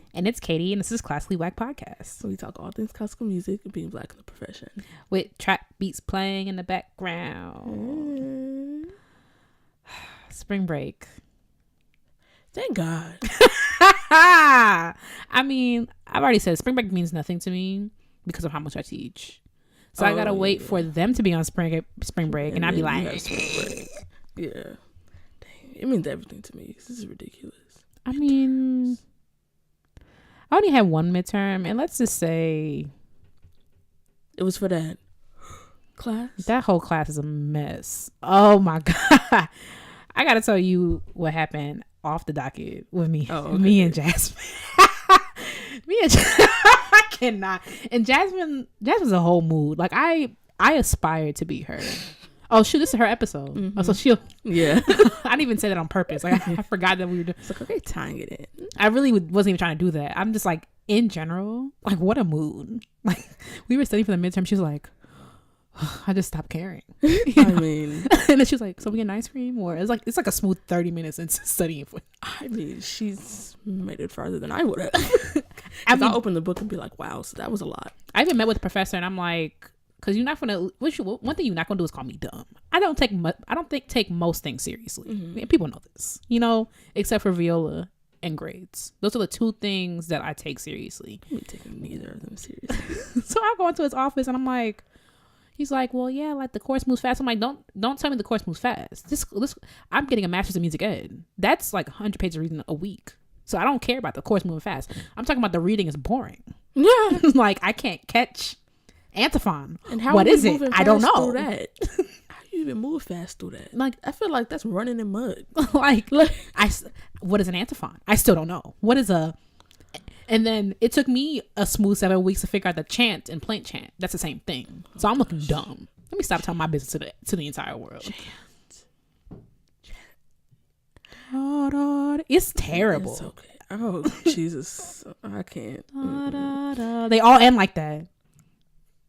Dalanie. And it's Katie, and this is Classically Black Podcast. So we talk all things classical music and being black in the profession. With trap beats playing in the background. Spring break. Thank God. I mean, I've already said spring break means nothing to me because of how much I teach. So I gotta wait for them to be on spring break, and I'd be like, yeah. Dang, it means everything to me. This is ridiculous. I mean, I only had one midterm, and let's just say it was for that class. That whole class is a mess. Oh my God. I gotta tell you what happened off the docket with me. Me and Jasmine. I cannot. And Jasmine's a whole mood. Like I aspire to be her. Oh shoot, this is her episode. Mm-hmm. Oh, so she'll. Yeah. I didn't even say that on purpose. Like I forgot that we were doing. It's like, okay, tying it in. I really wasn't even trying to do that. I'm just like, in general, like what a mood. Like we were studying for the midterm. She was like, I just stopped caring. I mean, and then she was like, so we get ice cream, or it's like a smooth 30 minutes into studying for. I mean, she's made it farther than I would have. I'll open the book and be like, wow, so that was a lot. I even met with the professor, and I'm like, because you're not gonna. One thing you're not gonna do is call me dumb. I don't take most things seriously. Mm-hmm. I mean, people know this, except for viola and grades. Those are the two things that I take seriously. I'm taking neither of them seriously. So I go into his office, and I'm like. He's like, well, yeah, like the course moves fast. I'm like, don't tell me the course moves fast. This I'm getting a master's in music ed. That's like 100 pages of reading a week. So I don't care about the course moving fast. I'm talking about the reading is boring. Yeah. Like I can't catch antiphon. And what is it? I don't know. That? How you even move fast through that? Like I feel like that's running in mud. What is an antiphon? I still don't know. What is a... And then it took me a smooth 7 weeks to figure out the chant and plaint chant. That's the same thing. So I'm looking dumb. Let me stop telling my business to the entire world. Chant. It's terrible. It's okay. Oh, Jesus. I can't. They all end like that.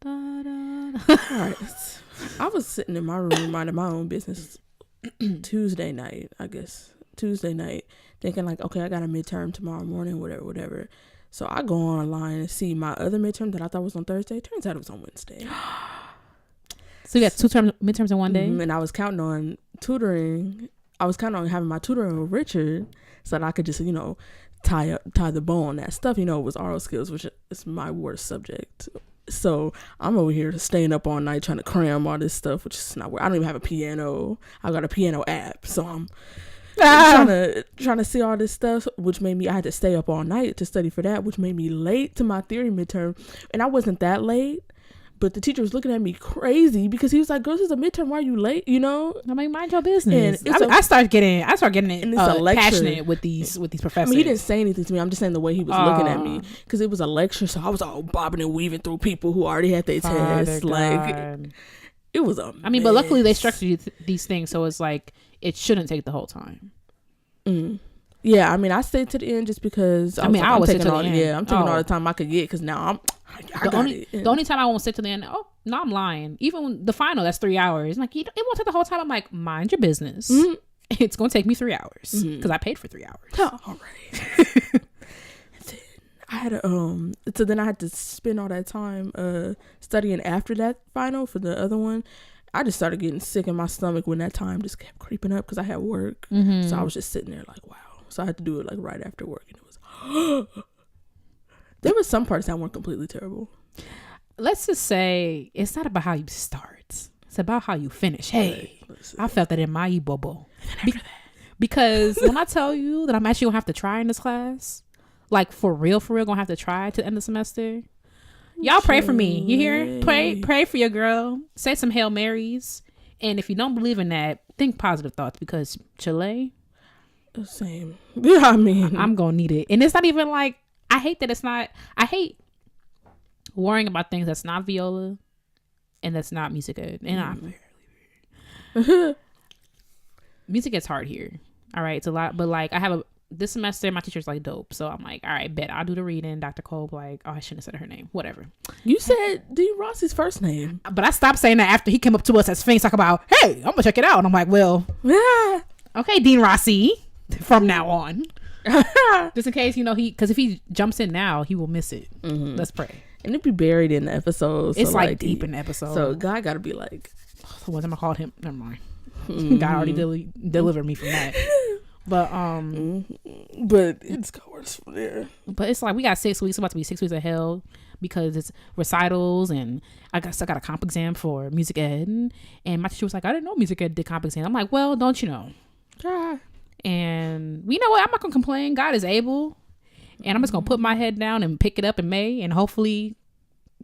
All right. I was sitting in my room minding my own business Tuesday night, thinking like, okay, I got a midterm tomorrow morning, whatever. So I go online and see my other midterm that I thought was on Thursday. Turns out it was on Wednesday. So you got two midterms in one day? And I was counting on tutoring. I was counting on having my tutoring with Richard so that I could just, tie the bow on that stuff. It was oral skills, which is my worst subject. So I'm over here staying up all night trying to cram all this stuff, which is not where I don't even have a piano. I got a piano app, so I'm trying to see all this stuff, which made me I had to stay up all night to study for that, which made me late to my theory midterm. And I wasn't that late, but the teacher was looking at me crazy because he was like, "Girl, this is a midterm. Why are you late?" I'm like, mind your business. And I start getting passionate with these professors. I mean, he didn't say anything to me. I'm just saying the way he was looking at me, because it was a lecture, so I was all bobbing and weaving through people who already had their tests. Like it was a mess. But luckily they structured these things so it's like it shouldn't take the whole time. Yeah, I stayed to the end just because I always sit to the end. Yeah, I'm taking all the time I could get because now the only time I won't sit to the end. Oh no, I'm lying. Even when the final, that's 3 hours. Like it won't take the whole time. I'm like, mind your business. Mm-hmm. It's gonna take me 3 hours because I paid for 3 hours. Oh, all right. I had so then I had to spend all that time studying after that final for the other one. I just started getting sick in my stomach when that time just kept creeping up because I had work. Mm-hmm. So I was just sitting there like, wow. So I had to do it like right after work, and it was there was some parts that weren't completely terrible. Let's just say it's not about how you start. It's about how you finish. Hey, I felt that in my Ibobo. Because when I tell you that I'm actually gonna have to try in this class, like for real, gonna have to try to end the semester. Y'all pray for me. You hear? Pray for your girl. Say some Hail Marys. And if you don't believe in that, think positive thoughts because Chile. The same. Yeah, I'm going to need it. And it's not even like, I hate worrying about things that's not viola and that's not music ed. And I'm barely. Music gets hard here. All right. It's a lot. But like this semester, my teacher's like dope. So I'm like, all right, bet I'll do the reading. Dr. Cole, like, oh, I shouldn't have said her name. Whatever. You said D. Rossi's first name. But I stopped saying that after he came up to us as Sphinx talk about, hey, I'm going to check it out. And I'm like, well, yeah. Okay, Dean Rossi, from now on. Just in case, because if he jumps in now, he will miss it. Mm-hmm. Let's pray. And it'd be buried in the episode. It's like deep in the episode. So God got to be like, what am I called him? Never mind. God already delivered me from that. But but it's got worse from there. But it's like we got 6 weeks. It's about to be 6 weeks of hell because it's recitals, and I got a comp exam for music ed, and my teacher was like, I didn't know music ed did comp exam. I'm like, well, don't you know? And you know what? I'm not gonna complain. God is able, and I'm just gonna put my head down and pick it up in May, and hopefully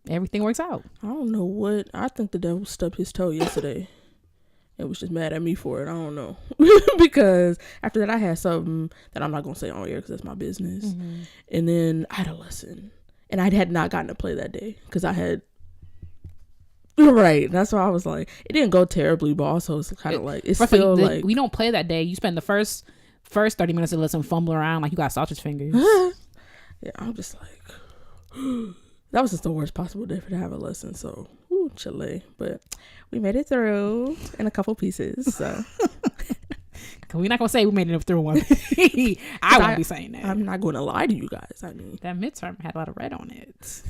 everything works out. I don't know what. I think the devil stubbed his toe yesterday. It was just mad at me for it. I don't know. Because after that, I had something that I'm not going to say on air because that's my business. Mm-hmm. And then I had a lesson. And I had not gotten to play that day because I had... Right. That's why I was like... It didn't go terribly, but also it's kind of like... It's still like... We don't play that day. You spend the first 30 minutes of the lesson fumbling around like you got sausage fingers. Yeah, I'm just like... That was just the worst possible day for to have a lesson. So, Chile. But we made it through in a couple pieces. So. We're not going to say we made it through one. I won't be saying that. I'm not going to lie to you guys. I mean, that midterm had a lot of red on it.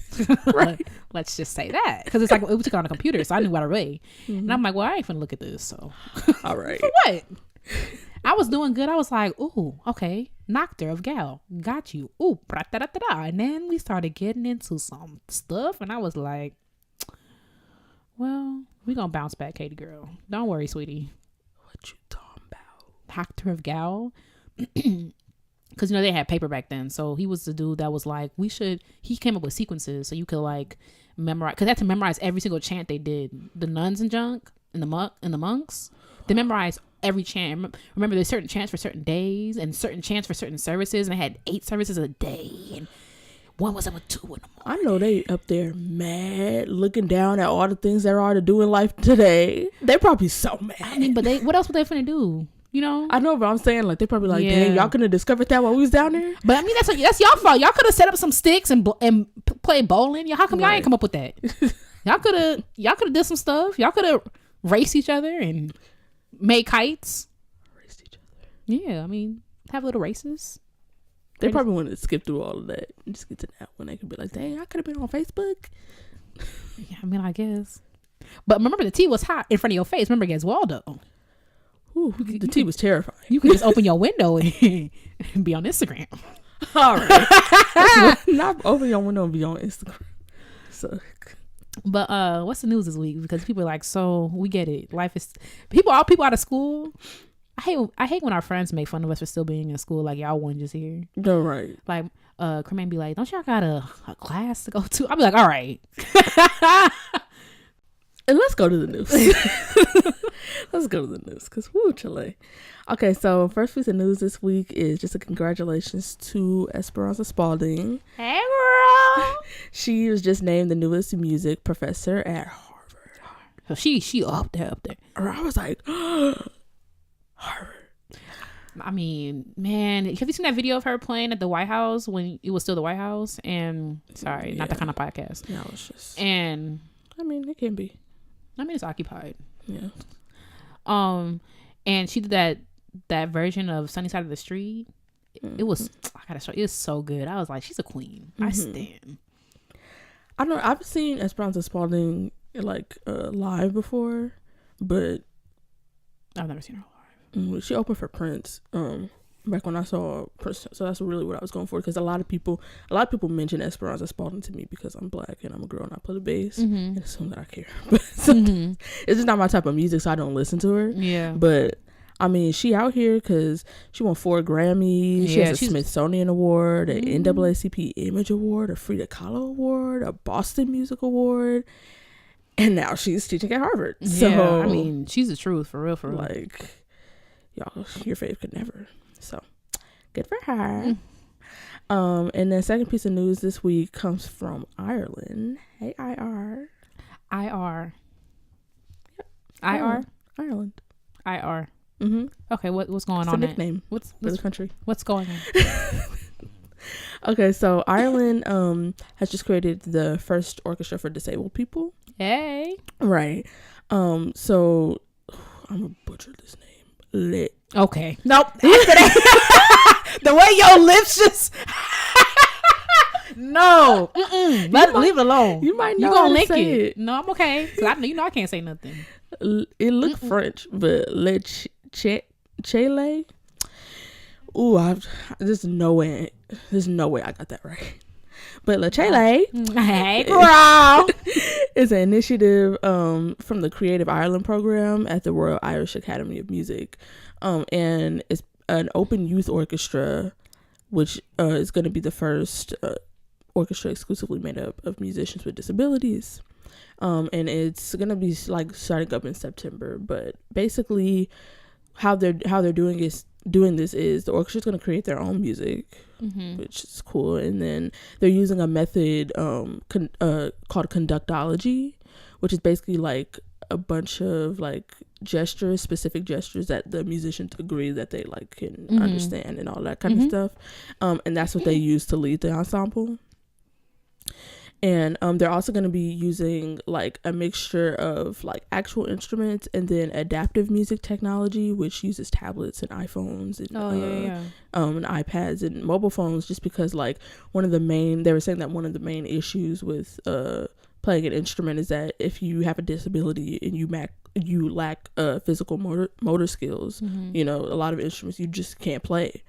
Right. Let's just say that. Because it's like, we took it on a computer, so I knew what I read. Mm-hmm. And I'm like, well, I ain't finna look at this. So. All right. For what? I was doing good. I was like, ooh, okay. Nocturne of Gal. Got you. Ooh, bra-da-da-da-da. And then we started getting into some stuff. And I was like, well, we going to bounce back, Katie girl. Don't worry, sweetie. What you talking about? Nocturne of Gal. Because, they had paper back then. So he was the dude that was like, he came up with sequences so you could like memorize. Because they had to memorize every single chant they did. The nuns and junk and the monks. They memorized every chant. Remember, there's certain chants for certain days and certain chants for certain services, and they had 8 services a day, and one was up 2 in the morning. I know they up there mad, looking down at all the things there are to do in life today. They probably so mad. I mean, but what else were they finna do? I know, but I'm saying like they probably like, dang, y'all couldn't have discovered that while we was down there. But I mean, that's y'all fault. Y'all could have set up some sticks and play bowling. How come y'all ain't come up with that? Y'all could have did some stuff. Y'all could have raced each other and made kites. Raced each other. Yeah, I mean, have little races. They probably wanted to skip through all of that and just get to that when they could be like, dang, I could have been on Facebook. Yeah, I mean, I guess. But remember, the tea was hot in front of your face. Remember against Waldo. Ooh, the tea was terrifying. You could just open your window and be on Instagram. All right. Not open your window and be on Instagram. So... But what's the news this week? Because people are like, so we get it. Life is all people out of school. I hate when our friends make fun of us for still being in school. Like, y'all one just here. No, right. Like, Cremain be like, don't y'all got a class to go to? I'll be like, all right. And let's go to the news. Let's go to the news because Chile. Okay, so first piece of news this week is just a congratulations to Esperanza Spalding. Hey, girl. She was just named the newest music professor at Harvard. So she up there. I was like, Harvard. I mean, man, have you seen that video of her playing at the White House when it was still the White House? And sorry, not that kind of podcast. No, it's just. And I mean, it can be. I mean, it's occupied. Yeah. And she did that version of Sunny Side of the Street. It was, I gotta show you, it's so good. I was like, she's a queen. I stand. I don't know. I've seen Esperanza Spalding like live before, but I've never seen her live. She opened for Prince back when I saw Prince, so that's really what I was going for. Because a lot of people mention Esperanza Spalding to me because I'm black and I'm a girl and I play the bass and assume that I care. But it's just not my type of music, so I don't listen to her. Yeah, but I mean, she out here because she won 4 Grammys. She has a Smithsonian Award, an NAACP Image Award, a Frida Kahlo Award, a Boston Music Award, and now she's teaching at Harvard. Yeah, so I mean, she's the truth, for real. Like, y'all, your fave could never. So, good for her. And then second piece of news this week comes from Ireland. Hey, IR. IR. Yep. IR? Ireland. IR. Mm-hmm. Okay, what's going it's on? It's a nickname for the country. What's going on? Okay, so Ireland has just created the first orchestra for disabled people. Hey. Right. So I'm gonna butcher this name. Lit. Okay. Nope. After that, The way your lips just. No, leave it alone. You might know you gonna how lick to say it. No, I'm okay. I know I can't say nothing. It look French, but Chele. Ooh, there's no way I got that right. But Le Chele, hey girl, is an initiative from the Creative Ireland program at the Royal Irish Academy of Music, and it's an open youth orchestra, which is going to be the first orchestra exclusively made up of musicians with disabilities. And it's gonna be like starting up in September. But basically, how they're doing this is the orchestra's gonna create their own music, which is cool. And then they're using a method called conductology, which is basically like a bunch of like specific gestures that the musicians agree that they like can understand and all that kind of stuff. And that's what they use to lead the ensemble. And they're also going to be using like a mixture of like actual instruments and then adaptive music technology, which uses tablets and iPhones and and iPads and mobile phones, just because like they were saying that one of the main issues with playing an instrument is that if you have a disability and you lack physical motor skills, a lot of instruments you just can't play.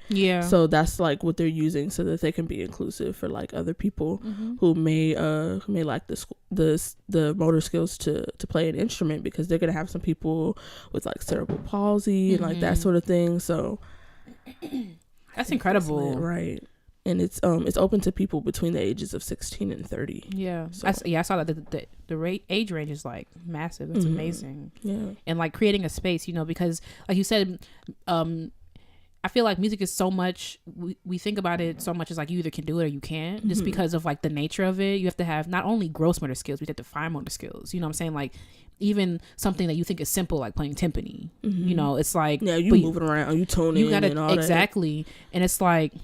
So that's like what they're using so that they can be inclusive for like other people who may lack the motor skills to play an instrument, because they're gonna have some people with like cerebral palsy and like that sort of thing. So that's incredible, right? And it's open to people between the ages of 16 and 30. So, I saw that the age range is like massive. That's amazing. And like creating a space, because like you said, I feel like music is so much, we think about it so much as like you either can do it or you can't, just because of like the nature of it. You have to have not only gross motor skills, but you have to fine motor skills. You know what I'm saying? Like even something that you think is simple, like playing timpani, it's like, you moving around, you toning, you gotta, and all exactly. That. And it's like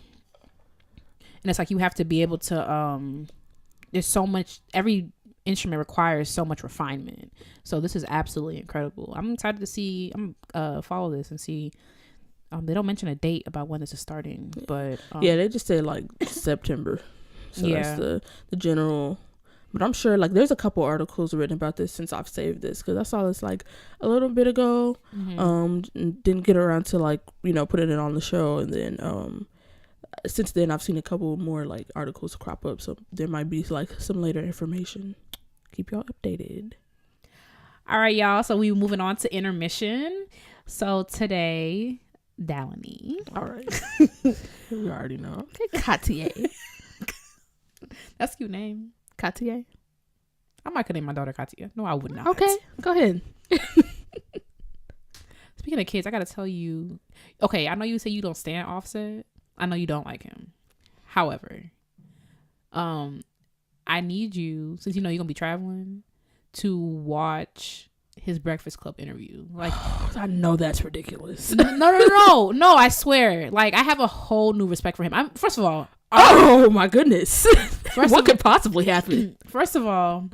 you have to be able to there's so much, every instrument requires so much refinement, so this is absolutely incredible. I'm excited to see follow this and see. They don't mention a date about when this is starting, but they just say like September, so that's the general. But I'm sure like there's a couple articles written about this since I've saved this, because I saw this like a little bit ago. Didn't get around to like putting it on the show, and then since then I've seen a couple more like articles crop up, so there might be like some later information. Keep y'all updated. All right, y'all, so we moving on to intermission. So today, Dalanie. All right. We already know. Cartier. That's a cute name. Cartier. I might could name my daughter Cartier. No, I would not. Okay, go ahead. Speaking of kids, I gotta tell you. Okay, I know you say you don't stand Offset. I know you don't like him. However, I need you, since you're gonna be traveling, to watch his Breakfast Club interview. Like, I know that's ridiculous. No, I swear. Like, I have a whole new respect for him. First of all, oh my goodness, what could possibly happen? First of all,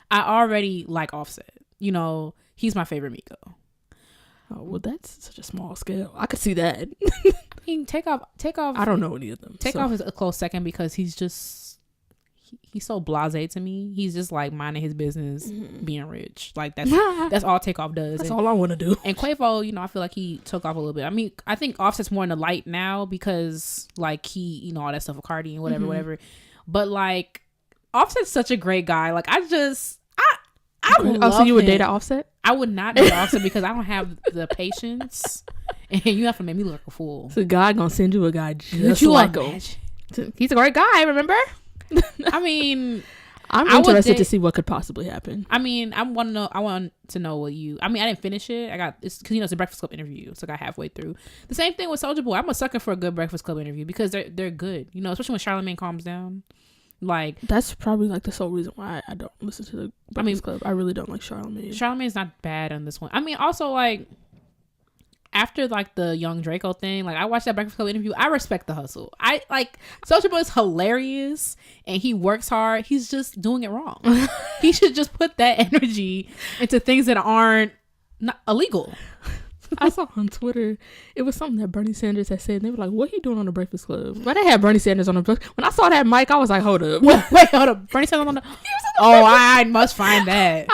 I already like Offset. He's my favorite Miko. Oh, well, that's such a small scale. I could see that. I mean, take off. I don't know any of them. Takeoff is a close second, because he's so blasé to me. He's just like minding his business, being rich. Like that's all Takeoff does. That's all I want to do. And Quavo, I feel like he took off a little bit. I mean, I think Offset's more in the light now because like he, all that stuff with Cardi and whatever. But like Offset's such a great guy. Like I love so you would him. date an Offset? I would not date Offset because I don't have the patience, and you have to make me look like a fool. So God gonna send you a guy just like him. He's a great guy, remember? I mean, I'm interested to see what could possibly happen. I mean, I want to know what you. I mean, I didn't finish it. It's because it's a Breakfast Club interview, so I got halfway through. The same thing with Soulja Boy. I'm a sucker for a good Breakfast Club interview because they're good. Especially when Charlamagne calms down. Like, that's probably like the sole reason why I don't listen to the Breakfast Club. I really don't like Charlamagne. Charlamagne's not bad on this one. I mean, also like after like the Young Draco thing, like I watched that Breakfast Club interview. I respect the hustle. I like Soulja Boy is hilarious and he works hard. He's just doing it wrong. He should just put that energy into things that aren't not illegal. I saw on Twitter, it was something that Bernie Sanders had said. And they were like, what he doing on the Breakfast Club? But they had Bernie Sanders on the Breakfast. When I saw that mic, I was like, hold up. Wait, hold up. Bernie Sanders on the... I must find that.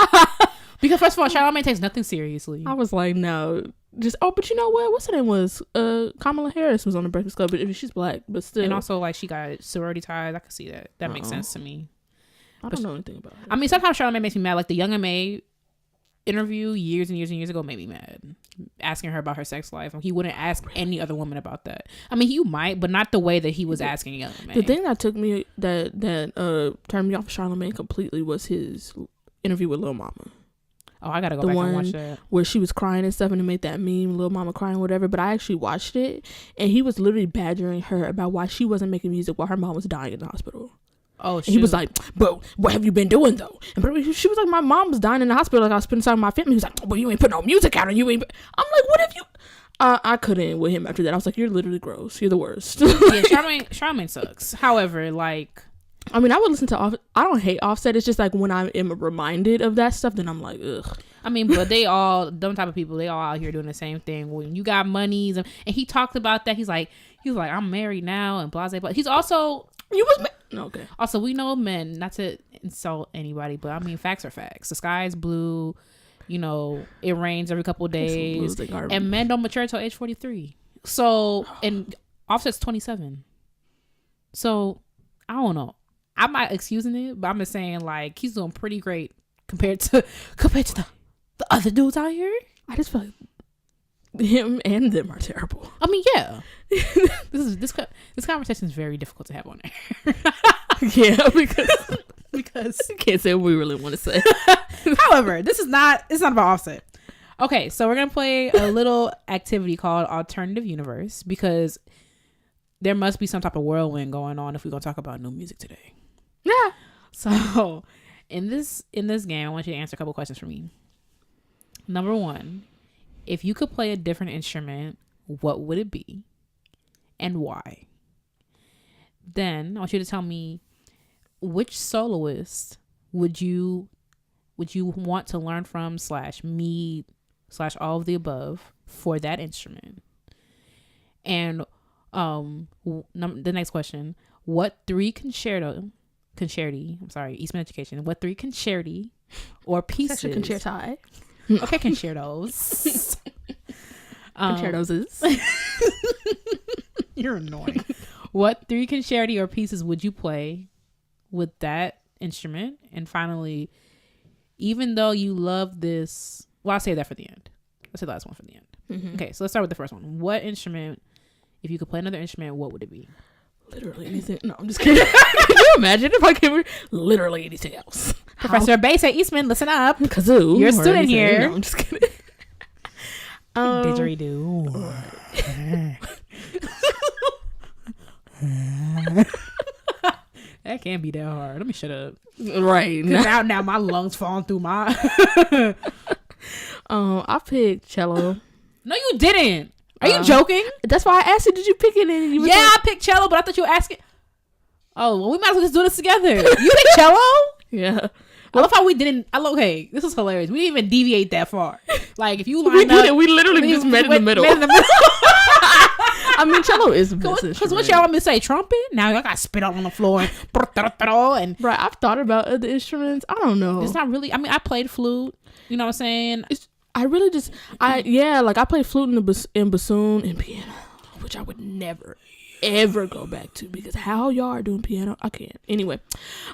Because first of all, Charlamagne takes nothing seriously. I was like, no. But you know what? What's her name was? Kamala Harris was on the Breakfast Club, but she's black, but still. And also, like, she got sorority ties. I could see that. That makes sense to me. I don't know anything about it. I mean, sometimes Charlamagne makes me mad. Like, the Young M.A. interview years and years and years ago made me mad. Asking her about her sex life. He wouldn't ask any other woman about that. I mean, you might, but not the way that he was asking Young M.A. The thing that took me, that turned me off of Charlamagne completely was his interview with Lil Mama. Oh, I gotta go back and watch that. Where she was crying and stuff and it made that meme, Lil Mama crying, whatever. But I actually watched it and he was literally badgering her about why she wasn't making music while her mom was dying in the hospital. Oh, shoot. And he was like, but what have you been doing though? And she was like, my mom was dying in the hospital. Like I was spending time with my family. He was like, well, you ain't putting no music out and you ain't. I'm like, what have you? I couldn't with him after that. I was like, you're literally gross. You're the worst. Yeah, Charlamagne sucks. However, like, I mean, I would listen to I don't hate Offset. It's just like when I am reminded of that stuff, then I'm like, ugh. I mean, but they all, them type of people, they all out here doing the same thing. When you got monies, and he talked about that. He's like, I'm married now and blah, blah, blah. He's also, okay. Also, we know men, not to insult anybody, but I mean, facts are facts. The sky is blue. You know, it rains every couple of days. And men don't mature until age 43. So, and Offset's 27. So, I don't know. I'm not excusing it, but I'm just saying, like, he's doing pretty great compared to the other dudes out here. I just feel like him and them are terrible. I mean, yeah. this conversation is very difficult to have on there. Yeah, because you can't say what we really want to say. However, it's not about Offset. Okay, so we're gonna play a little activity called Alternative Universe because there must be some type of whirlwind going on if we're gonna talk about new music today. Yeah. So in this game, I want you to answer a couple questions for me. Number 1, if you could play a different instrument, what would it be and why? Then I want you to tell me which soloist would you want to learn from / meet / all of the above for that instrument. And the next question, what 3 concerti, Eastman Education, what 3 concerti or pieces? Concerti. Okay, concertos. Concertos. You're annoying. What 3 concerti or pieces would you play with that instrument? And finally, even though you love this, well, I'll save that for the end. Let's say the last one for the end. Mm-hmm. Okay, so let's start with the first one. What instrument, if you could play another instrument, what would it be? Literally anything. No, I'm just kidding. Can you imagine if I could literally anything else? Professor Bass at Eastman, listen up. Kazoo. You're a student here. No, I'm just kidding. Didgeridoo. That can't be that hard. Let me shut up. Right. Now my lungs falling through my... I picked cello. No, you didn't. Are you joking? That's why I asked you, did you pick it? And you I picked cello, but I thought you were asking... Oh, well, we might as well just do this together. You picked cello? Yeah. I love how we didn't... Okay, this is hilarious. We didn't even deviate that far. Like, if you line we did it. We literally just met in the middle. I mean, cello is because what y'all want me to say, trumpet? Now I got spit out on the floor and right. I've thought about other instruments. I don't know. It's not really. I mean, I played flute. You know what I'm saying? I really just I played flute and bassoon and piano, which I would never ever go back to because how y'all are doing piano, I can't. Anyway,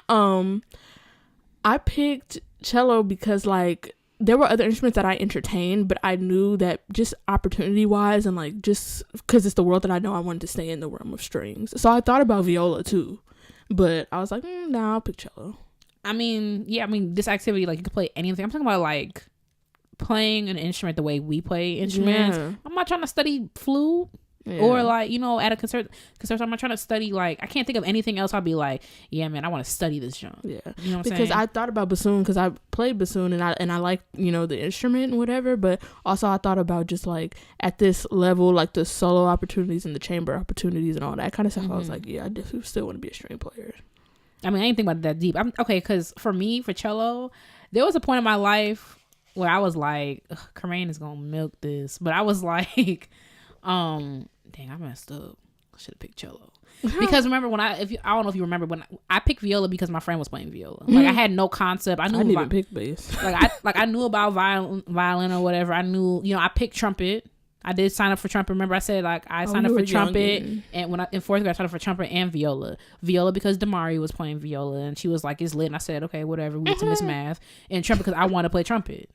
I picked cello because like there were other instruments that I entertained, but I knew that just opportunity wise and like just because it's the world that I know, I wanted to stay in the realm of strings. So I thought about viola too, but I was like, nah, I'll pick cello. I mean, yeah, I mean, this activity, like you could play anything. I'm talking about like playing an instrument the way we play instruments. Yeah. I'm not trying to study flute. Yeah. Or like, you know, at a concert, I'm not trying to study, like, I can't think of anything else. I'll be like, yeah, man, I want to study this genre. Yeah. You know what I'm saying? Because I thought about bassoon because I played bassoon and I like, you know, the instrument and whatever. But also I thought about just like at this level, like the solo opportunities and the chamber opportunities and all that kind of stuff. Mm-hmm. I was like, yeah, I definitely still want to be a string player. I mean, I didn't think about it that deep. Okay, because for me, for cello, there was a point in my life where I was like, Corinne is gonna milk this, but I was like, dang, I messed up. I should have picked cello. Because remember when I don't know if you remember when I picked viola because my friend was playing viola. Like I had no concept. I didn't even pick bass. I knew about violin or whatever. I knew, I picked trumpet. I did sign up for trumpet. Remember I said like I signed up for trumpet, and when in fourth grade I signed up for trumpet and viola. Viola because Damari was playing viola and she was like, it's lit, and I said, okay, whatever, we get to Miss Math. And trumpet because I wanted to play trumpet.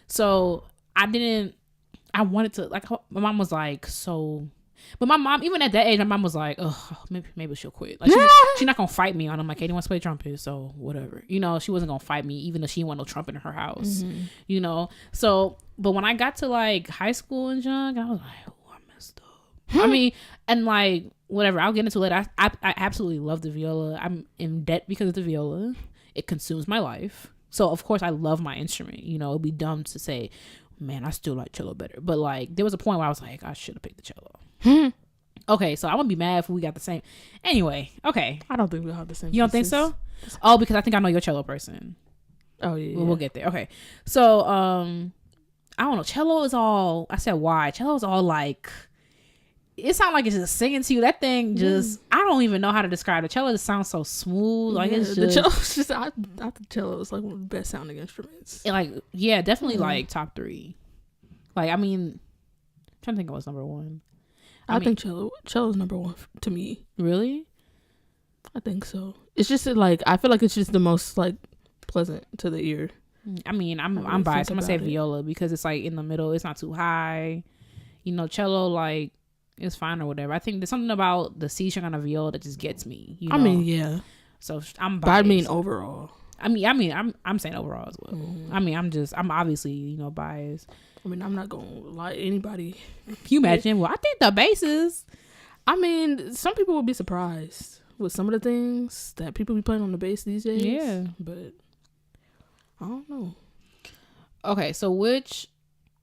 So I wanted to, like, my mom was like, so. But my mom, even at that age, my mom was like, oh, maybe she'll quit. Like, she's not going to fight me on. I'm like, Katie wants to play trumpet, so whatever. She wasn't going to fight me, even though she didn't want no trumpet in her house. So, but when I got to, like, high school and junk, I was like, oh, I messed up. I mean, and, like, whatever, I'll get into it. I absolutely love the viola. I'm in debt because of the viola. It consumes my life. So, of course, I love my instrument. It'd be dumb to say, man, I still like cello better. But, like, there was a point where I was like, I should have picked the cello. Okay, so I wouldn't be mad if we got the same. Anyway, okay. I don't think we'll have the same. You don't think so? Oh, because I think I know your cello person. Oh, yeah. We'll get there. Okay. So, I don't know. Cello is all, I said why. Cello is all like, it sounds like it's just singing to you. That thing just, I don't even know how to describe it. Cello just sounds so smooth. Like it's just. The cello's just, I think cello is like one of the best sounding instruments. And like, yeah, definitely like top 3. Like, I mean, I'm trying to think of what's number 1. I think cello's number 1 to me. Really? I think so. It's just like, I feel like it's just the most like pleasant to the ear. I mean, I'm biased. I'm gonna say viola because it's like in the middle. It's not too high. Cello like it's fine or whatever. I think there's something about the C string on a viola that just gets me. I mean, yeah. So I'm biased. But I mean overall. I'm saying overall as well. I mean, I'm obviously biased. I mean, I'm not gonna lie to anybody. Can you imagine? Well, I think the basses. I mean, some people would be surprised with some of the things that people be playing on the bass these days. Yeah, but I don't know. Okay, so which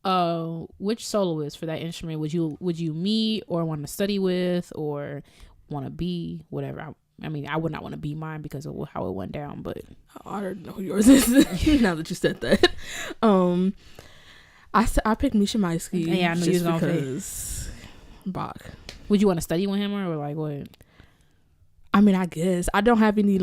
soloist for that instrument would you meet or want to study with or want to be, whatever? I mean, I would not want to be mine because of how it went down, but I already know who yours is. Now that you said that, I picked Misha Maisky. Yeah, I knew just because Bach. Would you want to study with him or like what? I mean, I guess I don't have any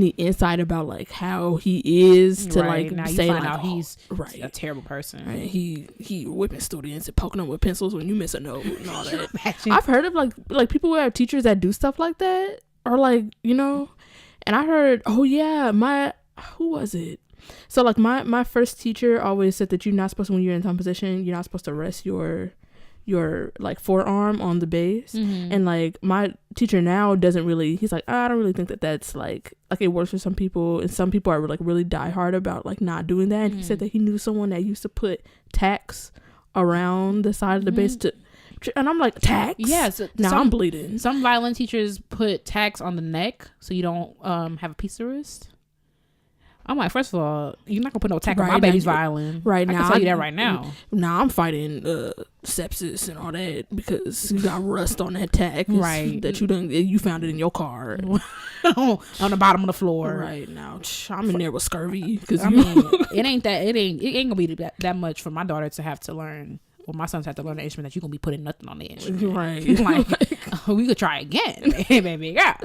insight about like how he is to right. like now say you find like out he's right. a terrible person. Right. He whipping students and poking them with pencils when you miss a note and all that. I've heard of like people who have teachers that do stuff like that or like and I heard who was it? So like my first teacher always said that you're not supposed to, when you're in time position, you're not supposed to rest your like forearm on the bass. And like my teacher now doesn't really, he's like, I don't really think that that's like it works for some people, and some people are like really diehard about like not doing that. And he said that he knew someone that used to put tacks around the side of the bass and I'm like, tacks? Yeah, so I'm bleeding. Some violin teachers put tacks on the neck so you don't have a piece of wrist. I'm like, first of all, you're not gonna put no tack on my baby's violin. Right now, I can tell you that right now. Now I'm fighting sepsis and all that because you got rust on that tack. Right, that you found it in your car on the bottom of the floor. Right now, I'm in there with scurvy because it ain't gonna be that much for my daughter to have to learn. Well, my sons have to learn the instrument that you're gonna be putting nothing on the instrument. Right, like we could try again, baby. Yeah.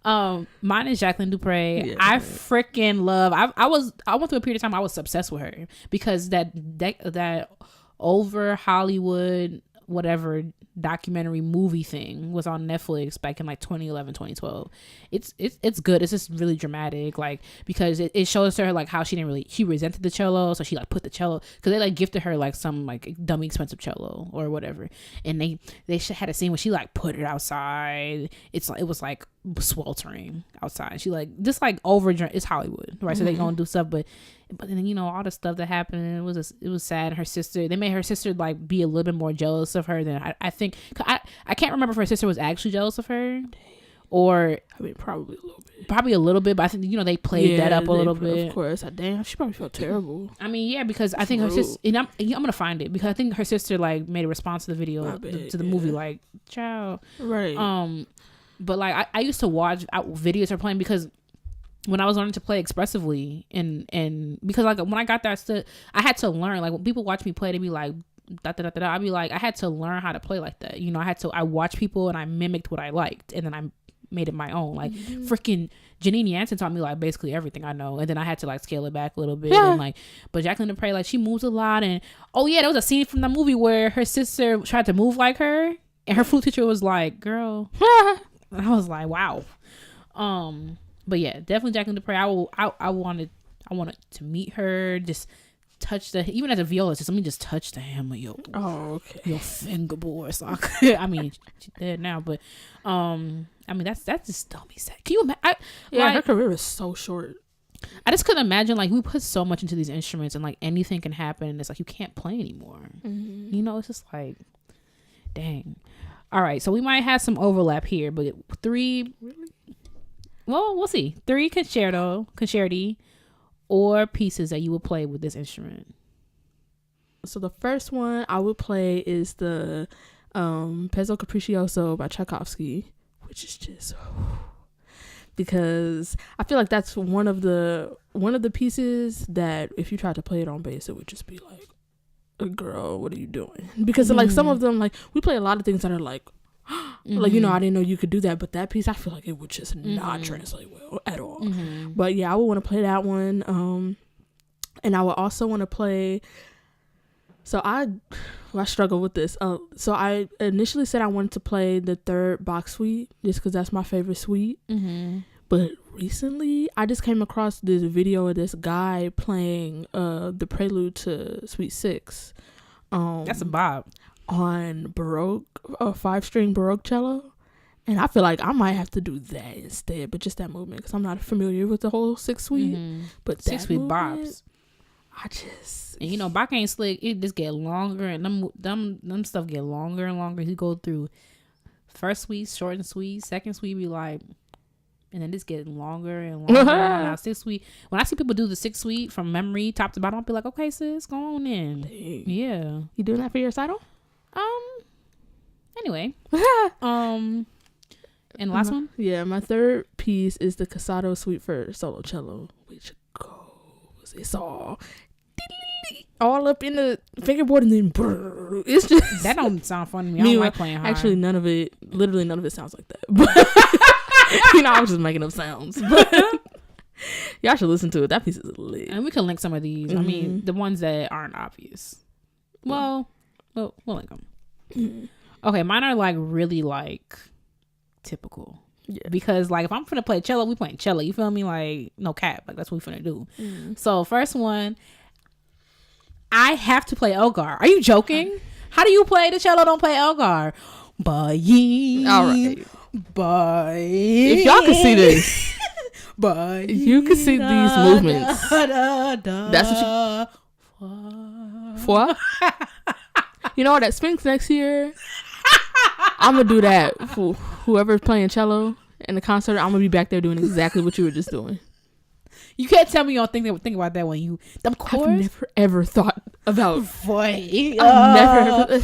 Mine is Jacqueline Dupre. Yeah, I freaking love. I went through a period of time I was obsessed with her because that over Hollywood whatever documentary movie thing was on Netflix back in like 2011 2012. It's good. It's just really dramatic, like, because it shows her like how she resented the cello, so she like put the cello, because they like gifted her like some like dummy expensive cello or whatever, and they had a scene where she like put it outside. It was like sweltering outside. She like just like over, it's Hollywood, right? So they gonna do stuff, but then all the stuff that happened, it was sad. They made her sister like be a little bit more jealous of her than I think. I can't remember if her sister was actually jealous of her, or I mean probably a little bit. But I think they played that up a little bit. Of course, damn, she probably felt terrible. I mean, yeah, because I think her sister, and I'm gonna find it, because I think her sister like made a response to the video to the movie, like, ciao, right. But like I used to watch videos of her playing, because when I was learning to play expressively, and because like when I got there, I had to learn. Like when people watch me play, they be like, da, da, da, da, da. I'd be like, I had to learn how to play like that. You know, I watched people and I mimicked what I liked, and then I made it my own. Like freaking Janine Jansen taught me like basically everything I know, and then I had to like scale it back a little bit. And like, but Jacqueline Dupre, like she moves a lot, and there was a scene from the movie where her sister tried to move like her, and her flute teacher was like, "Girl," and I was like, "Wow." But yeah, definitely Jacqueline Dupre. I wanted to meet her, just touch even as a violist, just let me just touch the hammer, your fingerboard. So I mean, she's dead now, but I mean that's just don't be sad. Can you imagine? Her career is so short. I just couldn't imagine, like, we put so much into these instruments and like anything can happen, and it's like you can't play anymore. You know, it's just like, dang. All right, so we might have some overlap here, but 3 really. Well, we'll see. 3 concerti, or pieces that you would play with this instrument. So the first one I would play is the Pezzo Capriccioso by Tchaikovsky, which is just because I feel like that's one of the pieces that if you tried to play it on bass, it would just be like, girl, what are you doing? Because like some of them, like we play a lot of things that are like, like, you know, I didn't know you could do that, but that piece I feel like it would just not translate well at all. But yeah, I would want to play that one, and I would also want to play, so I struggle with this, so I initially said I wanted to play the 3rd Bach suite just because that's my favorite suite. But recently I just came across this video of this guy playing the prelude to Suite 6. That's a bop. On Baroque, a 5-string Baroque cello, and I feel like I might have to do that instead, but just that movement, because I'm not familiar with the whole 6 suite. But 6 suite bops, and you know, Bach ain't slick. It just get longer, and them stuff get longer and longer. You go through first suite, short and sweet, second suite be like, and then it's getting longer and longer. Now 6 suite. When I see people do the 6 suite from memory, top to bottom, I'll be like, okay, sis, go on in. Dang. Yeah, you doing that for your recital? Anyway, and last one. Yeah, my 3rd piece is the Casado Suite for solo cello, which goes, it's all up in the fingerboard, and then brrr, it's just that don't sound fun to me. I don't like playing hard. Actually, literally none of it sounds like that. But you know, I was just making up sounds. But y'all should listen to it. That piece is lit. And we can link some of these. I mean, the ones that aren't obvious. Well, we'll link them. Okay, mine are like really like typical. Yeah. Because like if I'm finna play cello, we playing cello. You feel me? Like no cap. Like that's what we finna do. So first one, I have to play Elgar. Are you joking? How do you play the cello? Don't play Elgar. All right. If y'all can see this, if you can see these movements, that's what you know what, that Sphinx next year, I'm gonna do that for whoever's playing cello in the concert. I'm gonna be back there doing exactly what you were just doing. You can't tell me you don't think about that when you them chords. I've never ever thought about. Boy, I've never ever.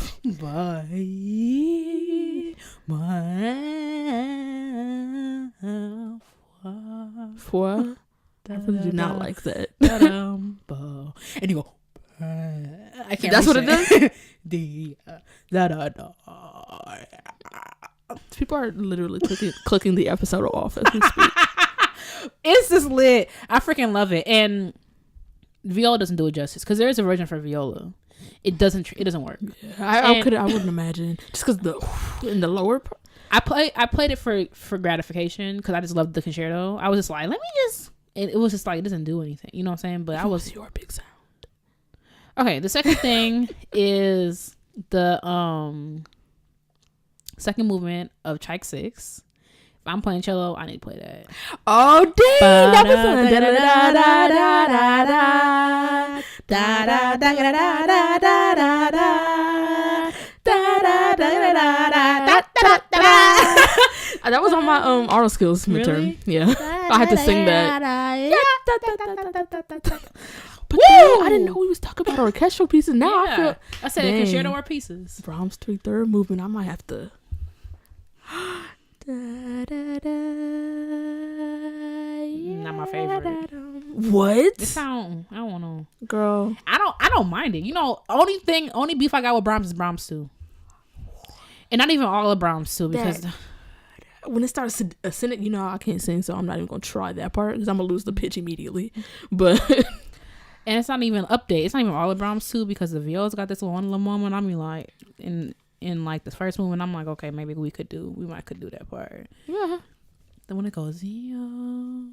I really do not like that. And you go. I can't. That's what it does. People are literally clicking the episode off as we speak. It's just lit. I freaking love it. And viola doesn't do it justice, because there is a version for viola. It doesn't work. Yeah, I wouldn't imagine, just because in the lower part. I played it for gratification, because I just loved the concerto. I was just like, it was just like, it doesn't do anything. You know what I'm saying? But was your big sound. Okay, the second thing is the second movement of Tchaik 6. If I'm playing cello, I need to play that. Oh, dang! That was fun. That was on my auto skills midterm. Really? Yeah, I had to sing that. But I didn't know we was talking about orchestral pieces. Now I said concerto or pieces. Brahms 3/3 movement. I might have to. Not my my favorite. What? It sound, I don't know. Girl. I don't mind it. You know, only beef I got with Brahms is Brahms 2. And not even all of Brahms too, because when it starts ascending, you know, I can't sing, so I'm not even gonna try that part because I'm gonna lose the pitch immediately. But and it's not even update. It's not even all of Brahms too, because the viola's got this one little moment. I mean, like in like the first movement, I'm like, okay, maybe we could do that part. Yeah. Then when it goes, all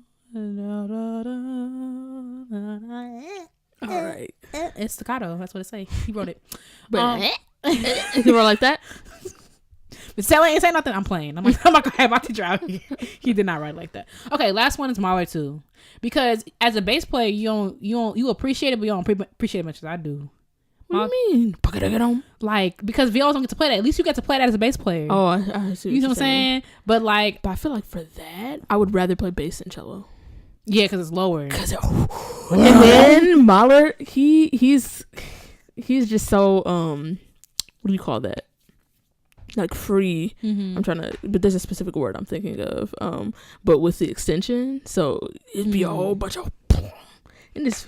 right, it's staccato. That's what it say. He wrote it. But you wrote like that. But Cello ain't say nothing. I'm playing. I'm like, I'm not gonna have my teacher out here. He did not write like that. Okay, last one is Mahler 2. Because as a bass player, you appreciate it, but you don't appreciate it as much as I do. What do you mean? Like, because violas don't get to play that. At least you get to play that as a bass player. Oh, I see. You know what I'm saying? But I feel like for that, I would rather play bass than cello. Yeah, because it's lower. And then Mahler, he's just so what do you call that? Like free. Mm-hmm. I'm trying to, but there's a specific word I'm thinking of. But with the extension, so it'd be a whole bunch of. And this,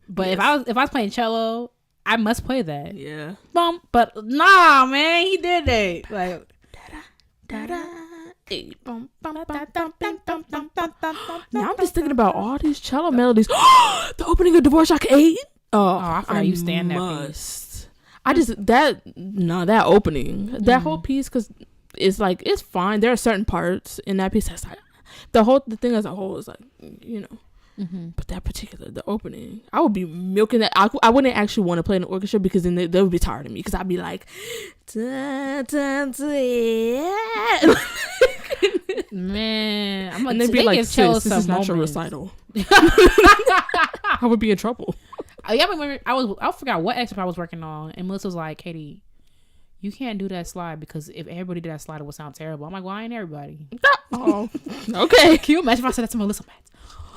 but yes. if I was playing cello, I must play that. Yeah. But nah, man, he did that. Like. Now I'm just thinking about all these cello melodies. The opening of Dvorak 8. Oh, I forgot you stand that piece. I just that opening, that whole piece, because it's like it's fine. There are certain parts in that piece that's like the thing as a whole is like, you know. Mm-hmm. But that particular, the opening, I would be milking that. I wouldn't actually want to play in the orchestra because then they would be tired of me because I'd be like, man, I'm and they'd be like, sis, this is not your recital. I would be in trouble. I remember I forgot what excerpt I was working on, and Melissa was like, Katie, you can't do that slide because if everybody did that slide, it would sound terrible. I'm like, why ain't everybody? Oh, okay. Can you imagine if I said that to Melissa?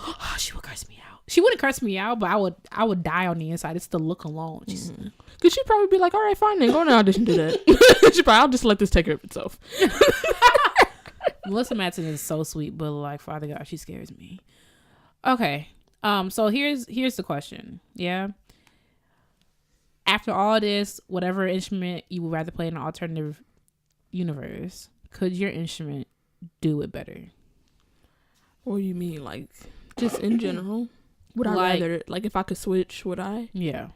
Oh, she would curse me out. She wouldn't curse me out, but I would die on the inside. It's the look alone. Because she'd probably be like, all right, fine, then go on an audition, do that. She'd probably, I'll just let this take care of itself. Melissa Madsen is so sweet, but like, Father God, she scares me. Okay. So here's the question. Yeah. After all this, whatever instrument you would rather play in an alternative universe, could your instrument do it better? What do you mean, like, just in general? Would I rather, like, if I could switch, would I? Yeah.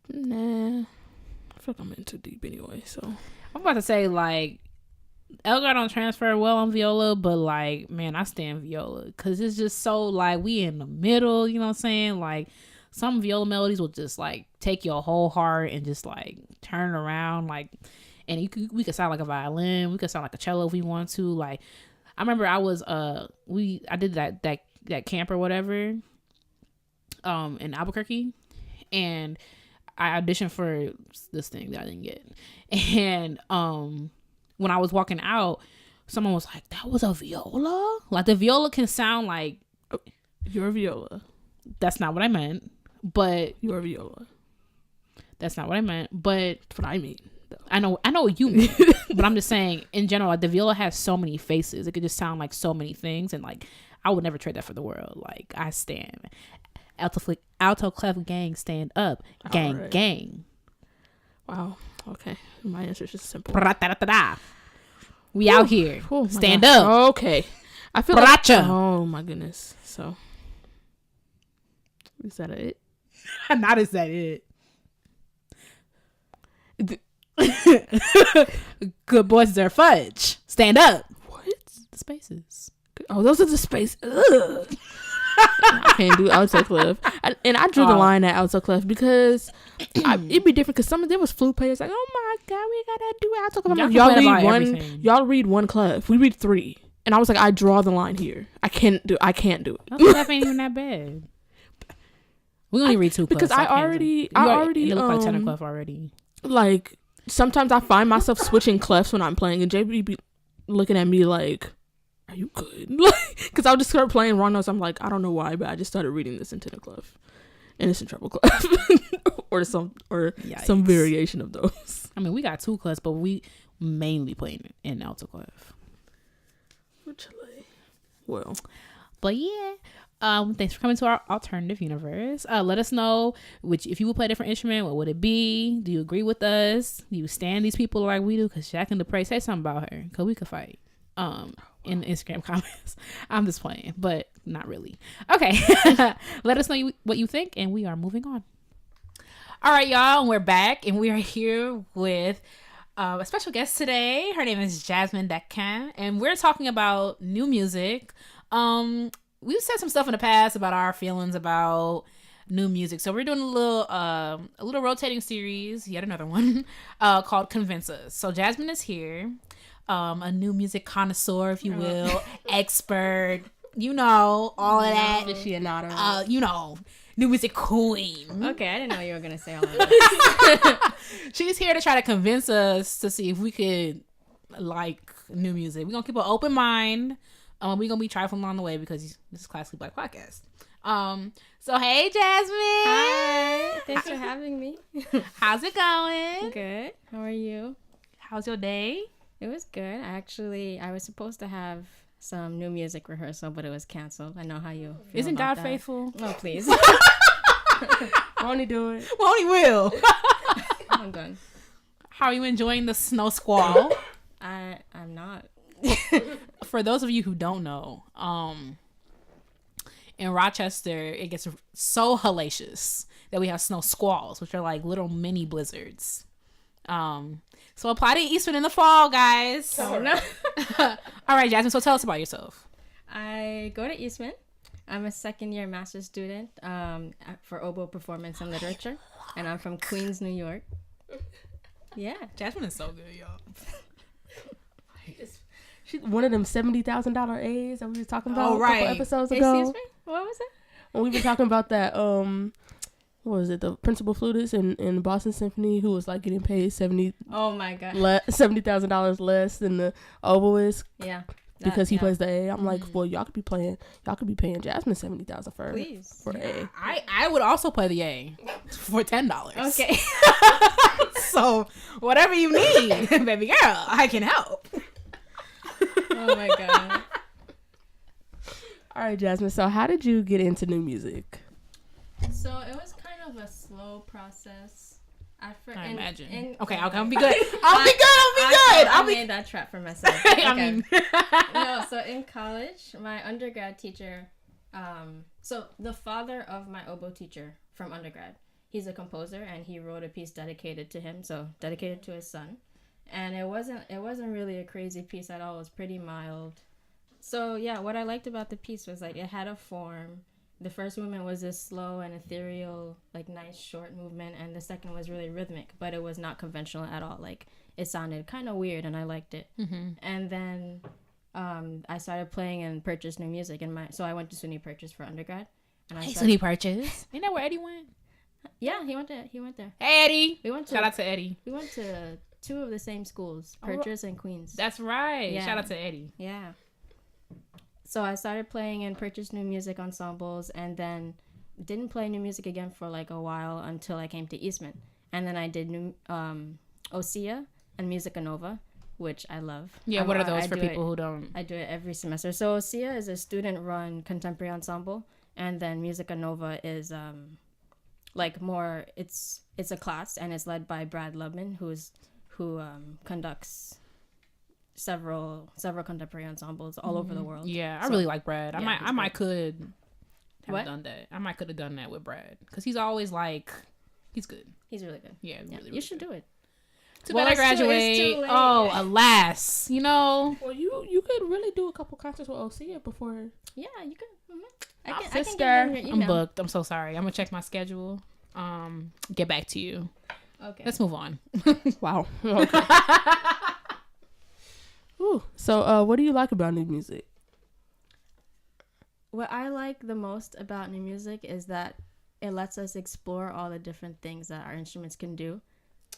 Nah. I feel like I'm in too deep anyway, so. I'm about to say, like, Elgar don't transfer well on viola, but, like, man, I stand viola. Because it's just so, like, we in the middle, you know what I'm saying? Like, some viola melodies will just, like, take your whole heart and just, like, turn around, like, and we could sound like a violin. We could sound like a cello if we want to, like, I remember I was I did that camp or whatever in Albuquerque, and I auditioned for this thing that I didn't get. And when I was walking out, someone was like, that was a viola? Like, the viola can sound like your viola. That's not what I meant, but your viola. That's not what I meant, but that's what I mean. I know what you mean, but I'm just saying in general, like, the viola has so many faces. It could just sound like so many things, and like I would never trade that for the world. Like, I stand alto clef gang, stand up, gang, right. Gang. Wow. Okay, my answer is just simple. We out here. Stand up. Okay. I feel like, oh my goodness. So is that it? Not is that it. Good boys are fudge. Stand up. What? The spaces. Oh, those are the spaces. I can't do alto clef. And I drew the line at alto clef because it'd be different because some of them was flute players like, oh my God, we gotta do alto clef. Y'all read one clef. We read 3. And I was like, I draw the line here. I can't do it. Alto clef ain't even that bad. We only read 2 clefs. Because I already it looked like tenor clef already. Like, sometimes I find myself switching clefs when I'm playing, and JB be looking at me like, are you good? Because I'll just start playing wrong notes. I'm like, I don't know why, but I just started reading this in tenor clef, and it's in treble clef, or some variation of those. I mean, we got 2 clefs, but we mainly play in alto clef. Well, but yeah. Thanks for coming to our alternative universe. Let us know if you would play a different instrument, what would it be? Do you agree with us? Do you stand these people like we do? Because Shaq and DePray, say something about her, because we could fight. In the Instagram comments. I'm just playing, but not really. Okay. Let us know what you think, and we are moving on. All right, y'all, and we're back, and we are here with a special guest today. Her name is Jasmine Daquin, and we're talking about new music. We've said some stuff in the past about our feelings about new music, so we're doing a little rotating series, yet another one, called Convince Us. So Jasmine is here, a new music connoisseur, if you will, expert, all of that, aficionado, new music queen. Okay, I didn't know you were gonna say all of that. She's here to try to convince us to see if we could like new music. We're gonna keep an open mind. We're going to be trifling along the way because this is Classically Black Podcast. So, hey, Jasmine. Hi. Thanks for having me. How's it going? Good. How are you? How's your day? It was good. I was supposed to have some new music rehearsal, but it was canceled. I know how you feel. Isn't about God that. faithful? Oh, please. won't he do it? Won't he will? I'm done. How are you enjoying the snow squall? I'm not. For those of you who don't know, in Rochester, it gets so hellacious that we have snow squalls, which are like little mini blizzards. So apply to Eastman in the fall, guys. Oh, no. All right, Jasmine, so tell us about yourself. I go to Eastman. I'm a second-year master's student for oboe performance and literature, and I'm from Queens, New York. Yeah. Jasmine is so good, y'all. She's one of them $70,000 A's that we were talking about a couple episodes ago. Excuse me? What was it? When we were talking about that, what was it? The principal flutist in Boston Symphony who was like getting paid Oh my god, $70,000 less than the oboist. Yeah. Because he plays the A. I'm like, well, y'all could be paying Jasmine $70,000 for the A. I would also play the A for $10. Okay. So whatever you need, baby girl, I can help. Oh my god. All right, Jasmine. So how did you get into new music? So it was kind of a slow process. I imagine. Okay, I'll be good. I'll be good. I made that trap for myself. Okay. I mean, no. So in college, my undergrad teacher, so the father of my oboe teacher from undergrad, he's a composer and he wrote a piece dedicated to him. So dedicated to his son. And it wasn't really a crazy piece at all. It was pretty mild. So yeah, what I liked about the piece was like it had a form. The first movement was this slow and ethereal, like nice short movement, and the second was really rhythmic, but it was not conventional at all. Like it sounded kind of weird, and I liked it. Mm-hmm. And then I started playing and purchased new music. So I went to SUNY Purchase for undergrad. And SUNY Purchase. Ain't that where Eddie went? Yeah, he went there. Hey Eddie. Shout out to Eddie. We went to 2 of the same schools, Purchase and Queens. That's right. Yeah. Shout out to Eddie. Yeah. So I started playing and purchased new music ensembles, and then didn't play new music again for like a while until I came to Eastman. And then I did new Osea and Musica Nova, which I love. Yeah, what are those for people who don't? I do it every semester. So Osea is a student-run contemporary ensemble, and then Musica Nova is like more. It's a class, and it's led by Brad Lubman, who conducts several contemporary ensembles all over the world. Yeah, I really like Brad. Yeah, I might could have done that. I might could have done that with Brad because he's always like, he's good. He's really good. Yeah, really, you should do it. Too bad I graduate. Oh, alas. Well, you could really do a couple concerts with Osea before. Yeah, you could. Mm-hmm. I can sister, give them your email. I'm booked. I'm so sorry. I'm gonna check my schedule. Get back to you. Okay. Let's move on. Wow. Okay. Ooh. So, what do you like about new music? What I like the most about new music is that it lets us explore all the different things that our instruments can do.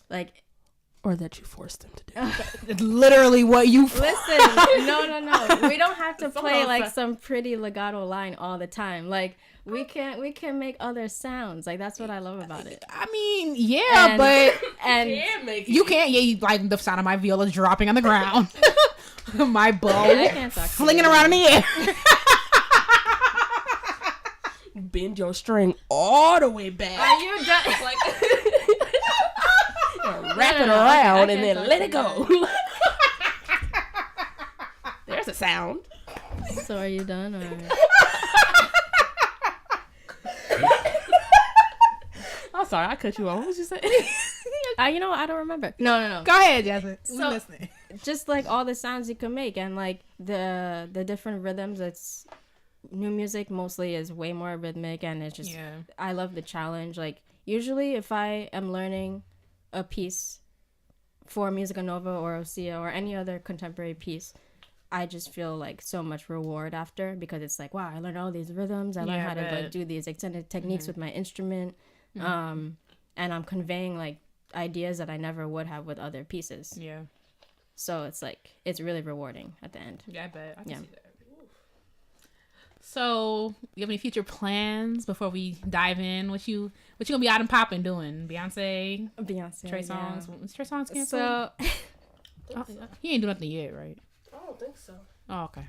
Like, or that you forced them to do. Literally what you listen. No. We don't have to play like some pretty legato line all the time. Like we can make other sounds. Like that's what I love about it. I mean, yeah, but you can't. Yeah, like the sound of my viola dropping on the ground, my bow flinging around in the air. bend your string all the way back. Are you done? Like, wrap it around and then let it go. There's a sound. So are you done? Or? I'm sorry, I cut you off. What was you saying? You know what? I don't remember. No. Go ahead, Jasmine. So, We're listening. Just like all the sounds you can make and like the different rhythms. It's new music mostly is way more rhythmic, and it's just I love the challenge. Like usually if I am learning a piece for Musica Nova or Ossia or any other contemporary piece, I just feel like so much reward after, because it's like, wow, I learned all these rhythms. I learned how to like do these extended techniques with my instrument. And I'm conveying like ideas that I never would have with other pieces. Yeah. So it's like, it's really rewarding at the end. Yeah, I bet. I can see that. So, you have any future plans before we dive in? What you gonna be out and popping doing? Beyonce, Trey Songz. Is Trey Songz canceled? So, he ain't do nothing yet, right? I don't think so. Oh, okay.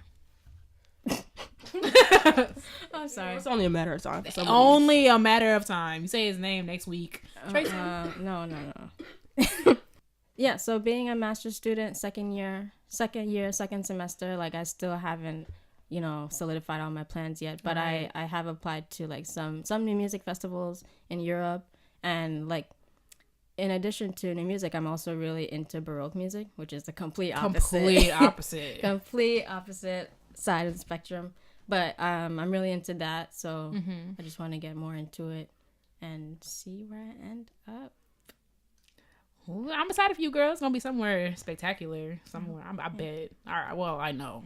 I'm sorry. It's only a matter of time. Only a matter of time. You say his name next week. No. Yeah, so being a master's student, second semester, like I still haven't, solidified all my plans yet, but right. I have applied to like some new music festivals in Europe, and like in addition to new music, I'm also really into Baroque music, which is the complete opposite side of the spectrum. But I'm really into that, so I just want to get more into it and see where I end up. Well, I'm excited for you, girls. It's gonna be somewhere spectacular, somewhere. I bet. All right. Well, I know.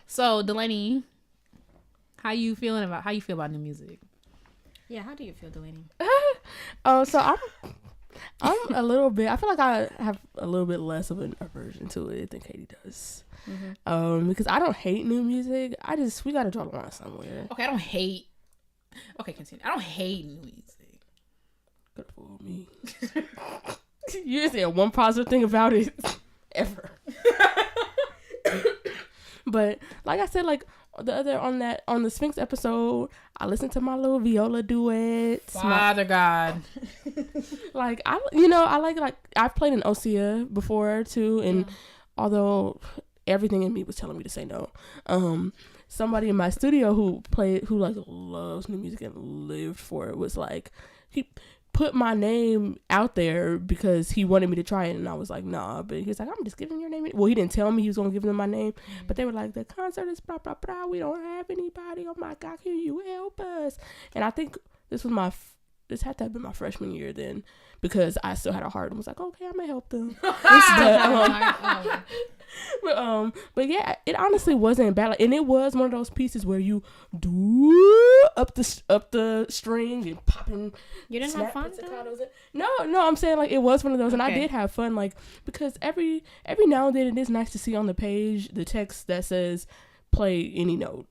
So Delaney, how you feel about new music? Yeah, how do you feel, Delaney? So I'm a little bit. I feel like I have a little bit less of an aversion to it than Katie does. Because I don't hate new music. We gotta draw the line somewhere. Okay, continue. I don't hate new music. Good for me. You didn't say one positive thing about it ever. But like I said, like on the Sphinx episode, I listened to my little viola duets. Father God. Like I like I've played in Ossia before too, and although everything in me was telling me to say no, somebody in my studio who like loves new music and lived for it was like, he put my name out there because he wanted me to try it, and I was like, nah. But he was like, I'm just giving your name. Well, he didn't tell me he was gonna give them my name, but they were like, the concert is blah blah blah. We don't have anybody. Oh my God, can you help us? And I think this had to have been my freshman year then, because I still had a heart and was like, okay, I'm gonna help them. But yeah, it honestly wasn't bad. And it was one of those pieces where you do up the string and popping. You didn't have fun? No, I'm saying like it was one of those, and I did have fun, like, because every now and then it is nice to see on the page the text that says play any note,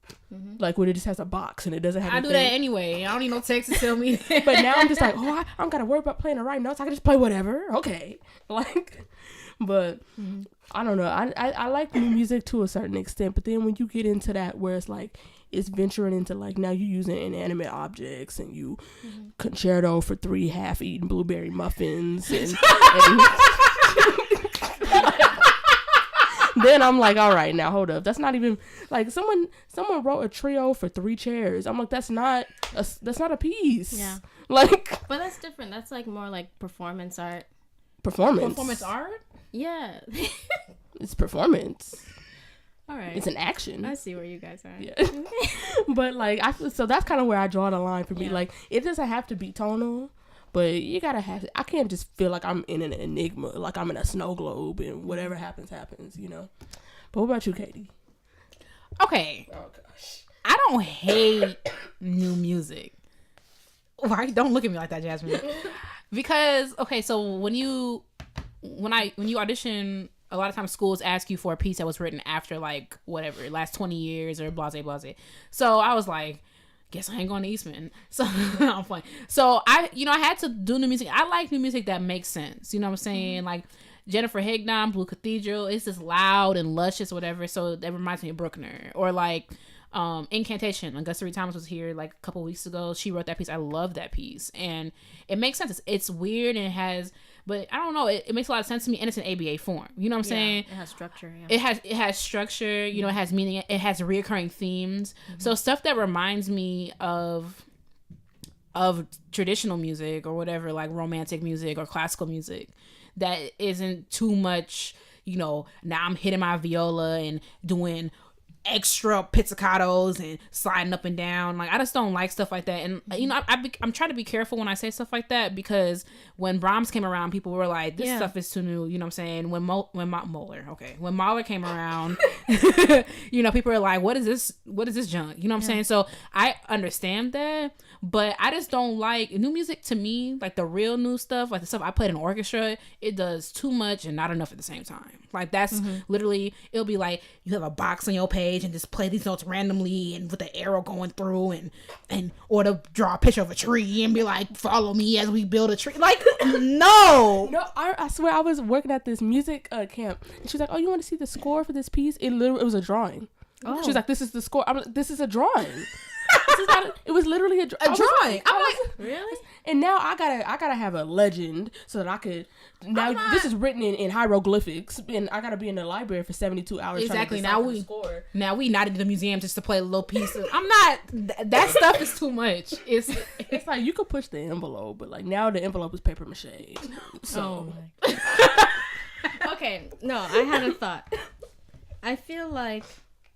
like when it just has a box and it doesn't have. I do that anyway. I don't need no text to tell me. But now I'm just like, I don't gotta worry about playing the right notes. I can just play whatever. Okay, like, but I don't know. I like new music to a certain extent, but then when you get into that where it's like it's venturing into like now you're using inanimate objects and you concerto for 3 half-eaten blueberry muffins and then I'm like, all right, now hold up. That's not even like someone wrote a trio for 3 chairs. I'm like, that's not a piece. Yeah. Like, but that's different. That's like more like performance art. Performance art? Yeah. It's performance. All right. It's an action. I see where you guys are. Yeah. But like so that's kind of where I draw the line for me. Like, it doesn't have to be tonal, but you gotta have. I can't just feel like I'm in an enigma, like I'm in a snow globe, and whatever happens, you know. But what about you, Katie? Okay. Oh gosh. I don't hate new music. Why? Don't look at me like that, Jasmine. Because so when you audition, a lot of times schools ask you for a piece that was written after like whatever last 20 years or blase. So I was like, guess I ain't going to Eastman. So I'm fine. So I had to do new music. I like new music that makes sense. You know what I'm saying? Like Jennifer Higdon, Blue Cathedral. It's just loud and luscious, whatever. So that reminds me of Bruckner. Or like Incantation. Augusta Reed Thomas was here like a couple weeks ago. She wrote that piece. I love that piece, and it makes sense. It's weird and it has, but I don't know. It makes a lot of sense to me, and it's an ABA form. You know what I'm saying? It has structure. Yeah. It has structure. You know, it has meaning. It has reoccurring themes. So stuff that reminds me of traditional music or whatever, like romantic music or classical music, that isn't too much. You know, now I'm hitting my viola and doing extra pizzicatos and sliding up and down. Like, I just don't like stuff like that. And you know, I'm trying to be careful when I say stuff like that, because when Brahms came around, people were like, this stuff is too new. You know what I'm saying? When Mahler came around, you know, people were like, what is this junk? You know what I'm saying? So I understand that, but I just don't like new music. To me, like the real new stuff, like the stuff I played in orchestra, it does too much and not enough at the same time. Like, that's literally, it'll be like you have a box on your page and just play these notes randomly and with the arrow going through and or to draw a picture of a tree and be like, follow me as we build a tree. Like, no, I swear, I was working at this music camp, and she was like, oh, you want to see the score for this piece? It was a drawing. She was like, this is the score. I'm like, this is a drawing. It was literally a drawing. I'm like, really? And now I gotta have a legend so that I could. Now this is written in hieroglyphics, and I gotta be in the library for 72 hours. Exactly. Now we not in the museum just to play a little piece. I'm not. That stuff is too much. It's like you could push the envelope, but like now the envelope is paper mache. So. Okay. No, I had a thought. I feel like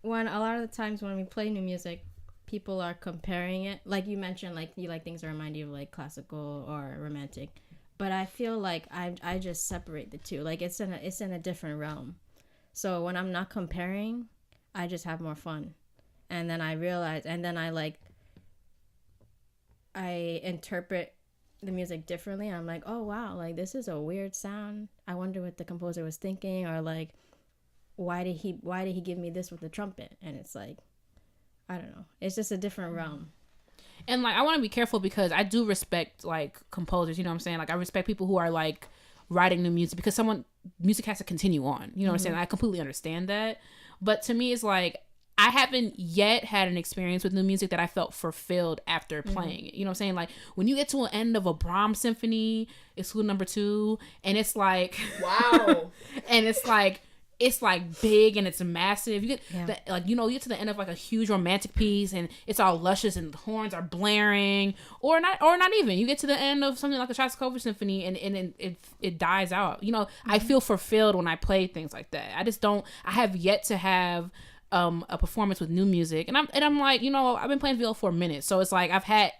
a lot of the times when we play new music, people are comparing it, like you mentioned, like you like things that remind you of like classical or romantic, but I feel like I just separate the two. Like it's in a different realm. So when I'm not comparing, I just have more fun, and then I realize, and then I interpret the music differently. I'm like, oh wow, like this is a weird sound. I wonder what the composer was thinking, or like why did he give me this with the trumpet? And it's like, I don't know. It's just a different realm. And like, I want to be careful because I do respect like composers, you know what I'm saying? Like, I respect people who are like writing new music, because music has to continue on. You know what I'm saying? I completely understand that. But to me, it's like, I haven't yet had an experience with new music that I felt fulfilled after playing it. You know what I'm saying? Like, when you get to an end of a Brahms symphony, it's School Number 2, and it's like, wow. And it's like big and it's massive. You get you get to the end of like a huge romantic piece and it's all luscious and the horns are blaring, or not even. You get to the end of something like a Tchaikovsky symphony and it dies out. You know, I feel fulfilled when I play things like that. I have yet to have a performance with new music, and I'm like, you know, I've been playing viola for a minute, so it's like I've had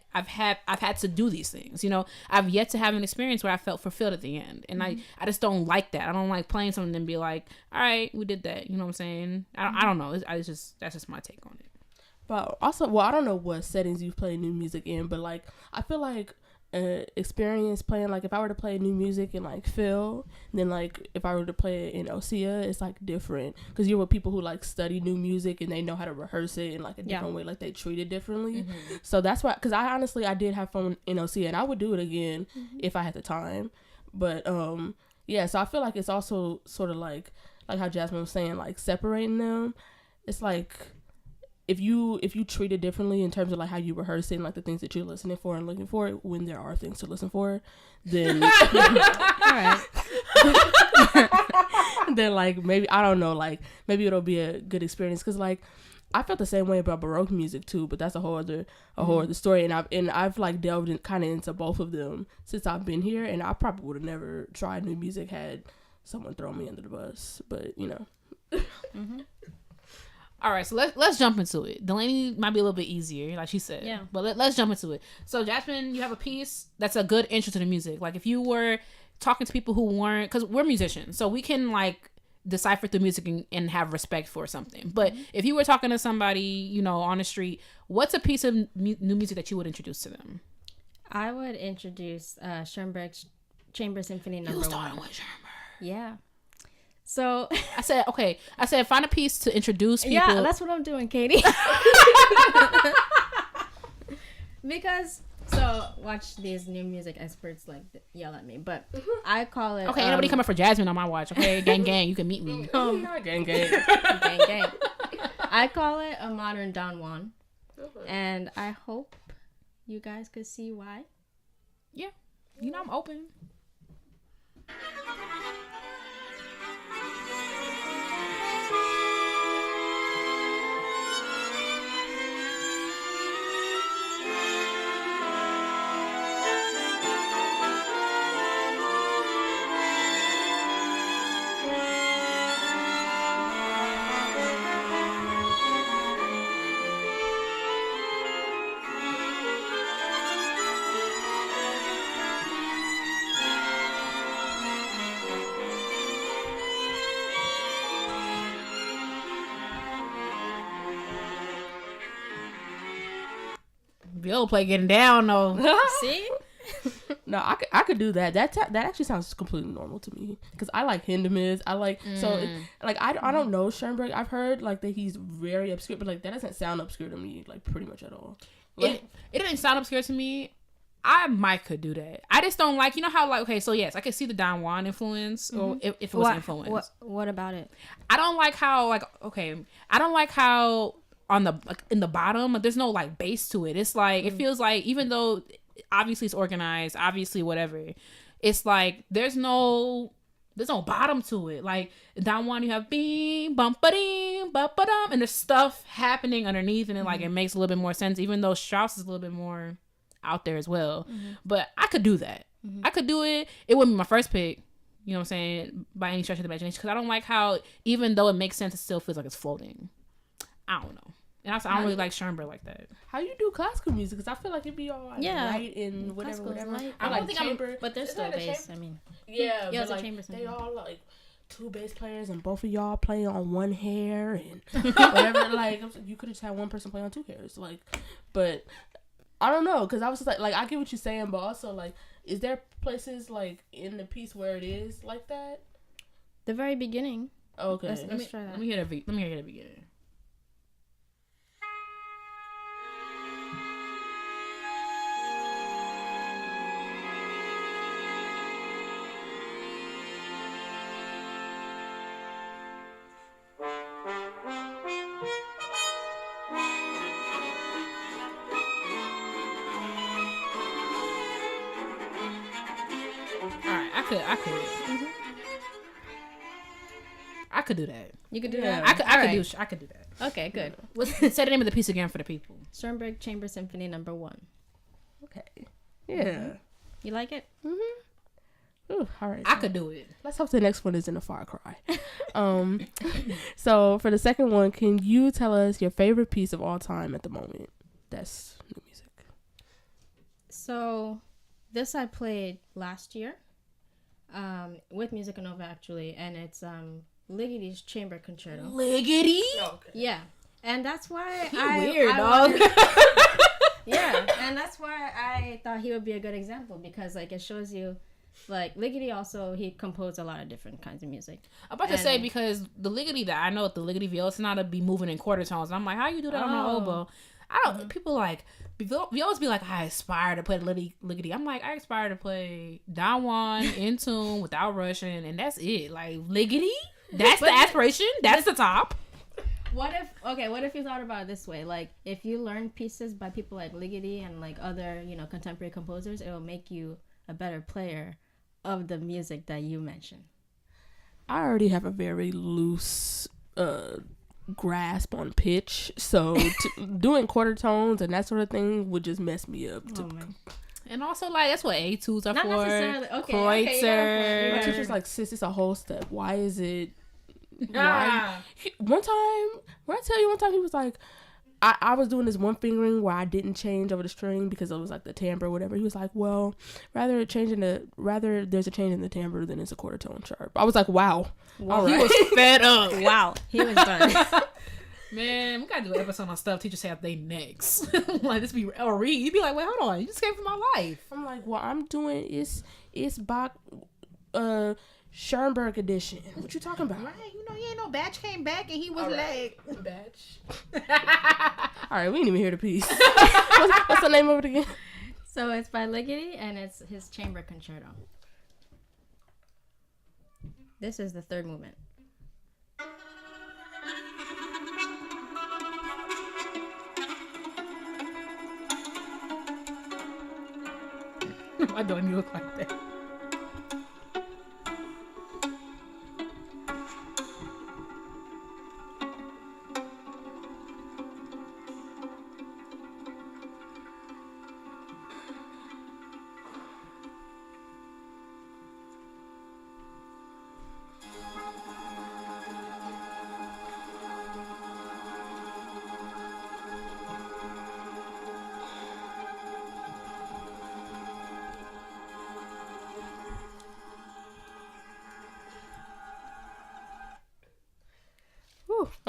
to do these things. You know, I've yet to have an experience where I felt fulfilled at the end, and I just don't like that. I don't like playing something and be like, all right, we did that. You know what I'm saying? I don't know. That's just my take on it. But also, well, I don't know what settings you've played new music in, but like I feel like experience playing, like if I were to play new music in like Phil, then like if I were to play it in Osea, it's like different, because you're with people who like study new music and they know how to rehearse it in like a different way, like they treat it differently. So that's why, because I did have fun in Osea and I would do it again if I had the time. But so I feel like it's also sort of like how Jasmine was saying, like separating them. It's like if you treat it differently in terms of like how you rehearse it and like the things that you're listening for and looking for, when there are things to listen for, then then like maybe, I don't know, like maybe it'll be a good experience, because like I felt the same way about Baroque music too, but that's a whole other story, and I've like delved in kind of into both of them since I've been here, and I probably would have never tried new music had someone thrown me under the bus, but you know. All right, so let's jump into it. Delaney might be a little bit easier, like she said. Yeah. But let's jump into it. So, Jasmine, you have a piece that's a good intro to the music. Like, if you were talking to people who weren't, because we're musicians, so we can, like, decipher the music and have respect for something. But if you were talking to somebody, you know, on the street, what's a piece of new music that you would introduce to them? I would introduce Schoenberg's Chamber Symphony Number 1. You started with Schoenberg. Yeah. So I said find a piece to introduce people. Yeah, that's what I'm doing, Katie. Because watch these new music experts like yell at me, but I call it. Okay, ain't nobody coming for Jasmine on my watch. Okay, gang, you can meet me. Not gang. Gang. I call it a modern Don Juan. And I hope you guys could see why. Yeah. You know, I'm open. Viola play getting down though. See? No, I could do that. That actually sounds completely normal to me because I like Hindemith. I like I don't know Schoenberg. I've heard like that he's very obscure, but like that doesn't sound obscure to me like pretty much at all. Like, it didn't sound obscure to me. I might could do that. I just don't like, you know how like, okay, so yes, I could see the Don Juan influence, or if it was influence. What about it? I don't like how I don't like how on the like, in the bottom there's no like base to it. It's like it feels like even though obviously it's organized, obviously whatever, it's like there's no bottom to it. Like Don Juan, you have beam bum ba ding ba ba dum, and there's stuff happening underneath, and it like it makes a little bit more sense. Even though Strauss is a little bit more out there as well, but I could do that. I could do it. It wouldn't be my first pick, you know what I'm saying, by any stretch of the imagination, because I don't like how even though it makes sense, it still feels like it's floating. I don't know. And also, I don't really like Schoenberg like that. how you do classical music? Because I feel like it'd be all like right and whatever. I don't think chamber, but there's still bass. I mean, yeah, but like, chambers. They all like 2 bass players and both of y'all play on one hair and whatever. Like you could have had one person play on 2 hairs. Like, but I don't know, because I was just like I get what you're saying, but also like, is there places like in the piece where it is like that? The very beginning. Okay, let's try that. Let me hear the beginning. I could do that. You could do that. I could do that. Okay, good. Say the name of the piece again for the people. Schoenberg Chamber Symphony No. 1. Okay. Yeah. You like it? Ooh, all right. I could do it. Let's hope the next one isn't a far cry. So for the second one, can you tell us your favorite piece of all time at the moment? That's new music. So this I played last year with Musica Nova actually, and it's Ligeti's Chamber Concerto. Ligeti? Oh, okay. Yeah. And that's why dog. Yeah, and that's why I thought he would be a good example, because like it shows you, like Ligeti also, he composed a lot of different kinds of music. I'm about to say, because the Ligeti that I know, the Ligeti viola sonata be moving in quarter tones. I'm like, how you do that on an oboe? I don't. People like violas be like, I aspire to play Ligeti. I'm like, I aspire to play Don Juan in tune without rushing, and that's it. Like Ligeti, that's the aspiration. That's the top. What if you thought about it this way? Like, if you learn pieces by people like Ligeti and like other, contemporary composers, it will make you a better player of the music that you mentioned. I already have a very loose grasp on pitch, so doing quarter tones and that sort of thing would just mess me up. And also, like, that's what A2s are Not for. Not necessarily. Kreutzer. My teacher's like, sis, it's a whole step. Why is it? One time, when I tell you, one time he was like, I was doing this one fingering where I didn't change over the string because it was like the timbre or whatever. He was like, well, rather there's a change in the timbre than it's a quarter tone sharp. I was like, wow. All right. He was fed up. Wow. He was done. Man, we gotta do an episode on stuff teachers have they necks. Like, this be or read. You'd be like, wait, hold on, you just came from my life. I'm like, what I'm doing is Bach Schoenberg edition. What you talking about? Right, you ain't no Batch came back and he was like Batch. All right, we didn't even hear the piece. What's the name of it again? So it's by Ligeti and it's his Chamber Concerto. This is the third movement. Why don't you look like that?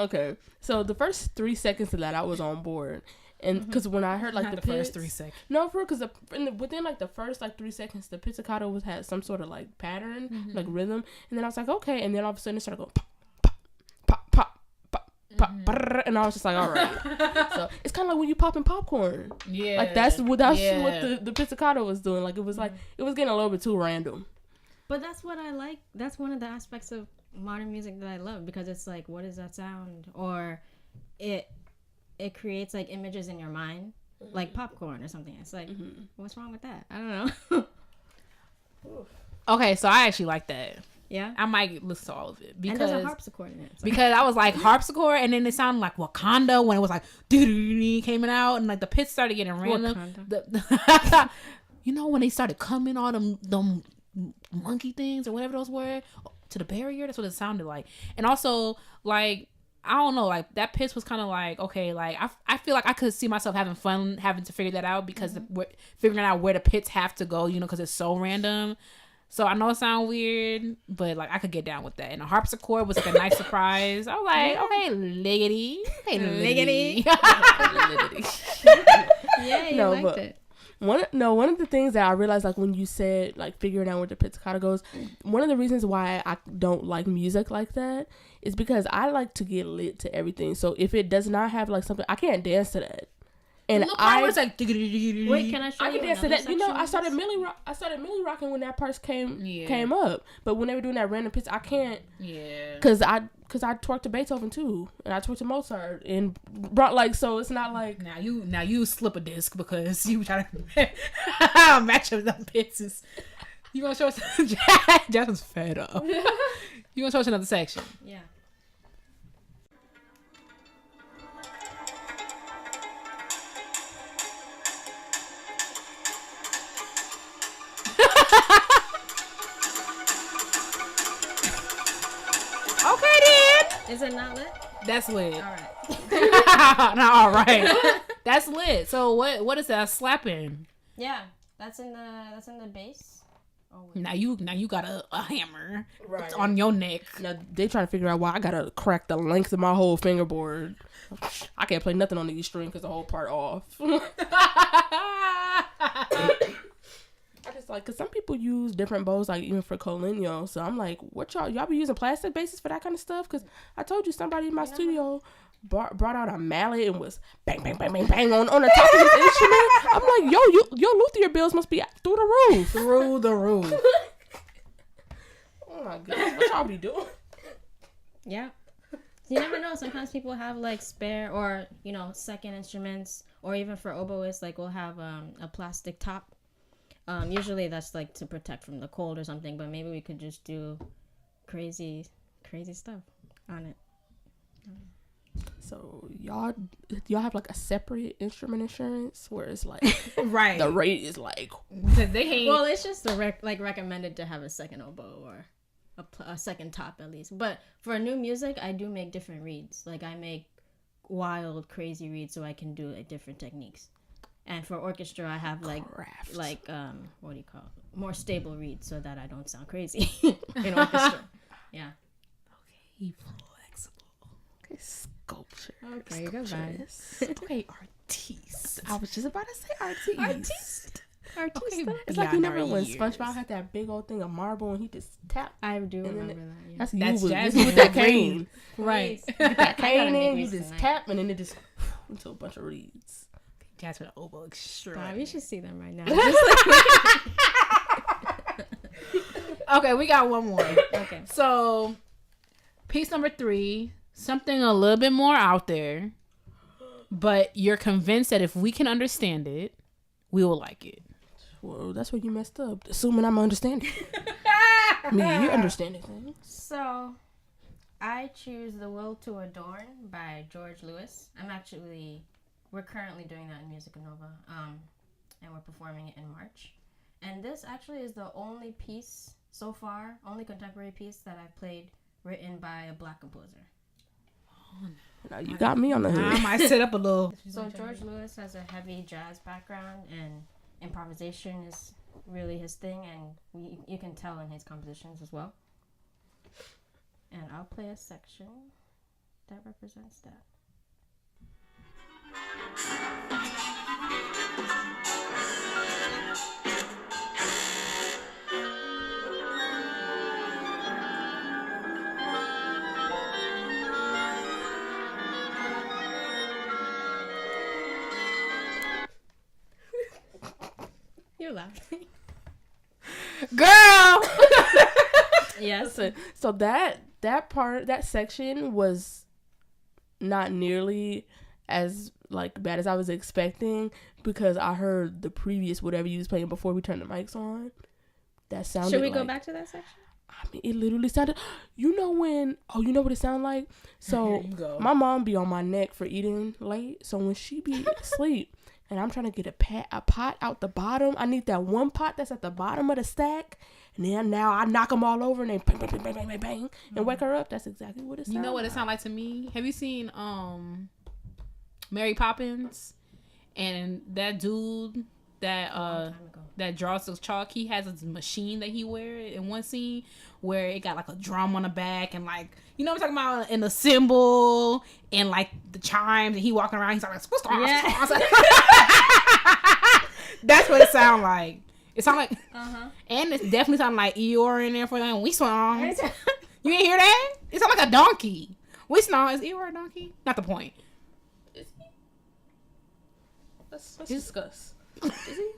Okay, so the first 3 seconds of that, I was on board, and because when I heard like the first 3 seconds, no, for because within like the first like 3 seconds, the pizzicato had some sort of like pattern, like rhythm, and then I was like, okay, and then all of a sudden it started going pop, pop, pop, pop, pop, pop, and I was just like, all right. So it's kind of like when you popping popcorn, like that's what the pizzicato was doing. Like it was like it was getting a little bit too random. But that's what I like. That's one of the aspects of modern music that I love, because it's like, what is that sound? Or it creates like images in your mind, like popcorn or something. It's like, what's wrong with that? I don't know. Okay, so I actually like that. Yeah, I might listen to all of it because and there's a harpsichord in it. So. Because I was like harpsichord, and then it sounded like Wakanda when it was like coming out, and like the pitch started getting random. You know, when they started coming, all them monkey things or whatever those were to the barrier, that's what it sounded like. And also, like, I don't know, like that pitch was kind of like, okay, like I feel like I could see myself having fun having to figure that out, because figuring out where the pits have to go, you know, because it's so random. So I know it sounds weird, but like I could get down with that. And the harpsichord was like a nice surprise. I was like, okay, Ligeti. Okay, Ligeti. Yeah, you liked it. One of the things that I realized, like when you said like figuring out where the pizzicato goes, one of the reasons why I don't like music like that is because I like to get lit to everything. So if it does not have like something, I can't dance to that. And I was like, wait, can I show you? I can dance to that. You know, I started Millie rocking when that part came up. But when they were doing that random pitch, I can't. Yeah. Because I twerked to Beethoven too, and I twerked to Mozart, and brought like, so it's not like now you slip a disc because you try to match up the pitches. You want to show us? Jasmine's fed up. You want to show us another section? Yeah. Okay then. Is it not lit? That's lit. All right. Not all right. That's lit. So what is that? Slapping? Yeah, that's in the bass. Oh, now you got a hammer on your neck. Now they trying to figure out why I gotta crack the length of my whole fingerboard. I can't play nothing on the string because the whole part off. I just like, because some people use different bows, like even for Coligno. So I'm like, what y'all be using plastic bases for that kind of stuff? Because I told you somebody in my studio brought out a mallet and was bang, bang, bang, bang, bang on the top of this instrument. I'm like, your luthier bills must be through the roof. Through the roof. Oh my goodness, what y'all be doing? Yeah. You never know. Sometimes people have like spare or, you know, second instruments, or even for oboists, like we'll have a plastic top. Usually that's like to protect from the cold or something, but maybe we could just do crazy stuff on it. So y'all have like a separate instrument insurance where it's like right, the rate is like well, it's just recommended to have a second oboe or a second top at least. But for new music, I do make different reeds. Like I make wild, crazy reeds so I can do like different techniques. And for orchestra, I have what do you call it? More stable reeds so that I don't sound crazy in orchestra. Yeah. Okay, flexible. Okay, sculpture. Okay, goodbye. Okay, artiste. I was just about to say artiste. Artiste. Okay, it's like you never when SpongeBob had that big old thing of marble and he just tapped. I do remember that. Yeah. That's Jasmine with that cane. Right. You get that cane in, you just tap, and then it just into a bunch of reeds. Jasmine oboe extra. God, we should see them right now. Okay, we got one more. Okay. So, piece number 3, something a little bit more out there, but you're convinced that if we can understand it, we will like it. Well, that's where you messed up. Assuming I'm understanding. You're understanding things. So, I choose The Will to Adorn by George Lewis. We're currently doing that in Musica Nova, and we're performing it in March. And this actually is the only piece so far, only contemporary piece that I've played written by a Black composer. Now you got me on the hook. I might sit up a little. So George Lewis has a heavy jazz background, and improvisation is really his thing, and you can tell in his compositions as well. And I'll play a section that represents that. You're laughing. Girl! Yes. So that section was not nearly as like bad as I was expecting, because I heard the previous whatever you was playing before we turned the mics on. That sounded. Should we go back to that section? I mean, it literally sounded. You know what it sounded like? So my mom be on my neck for eating late. So when she be asleep and I'm trying to get a pot out the bottom, I need that one pot that's at the bottom of the stack. And then now I knock them all over and they bang, bang, bang, bang, bang, bang, and wake her up. That's exactly what it sounds like. You know what it sounds like to me? Have you seen Mary Poppins? And that dude that draws the chalk, he has a machine that he wears in one scene where it got like a drum on the back and like, you know what I'm talking about, and the cymbal and like the chimes, and he walking around, he's like, what's going on? Yeah. That's what it sounds like. It sounds like, and it definitely sounds like Eeyore in there for that. We song. You didn't hear that? It sounds like a donkey. We song. Is Eeyore a donkey? Not the point. Is he? Let's discuss. Is he?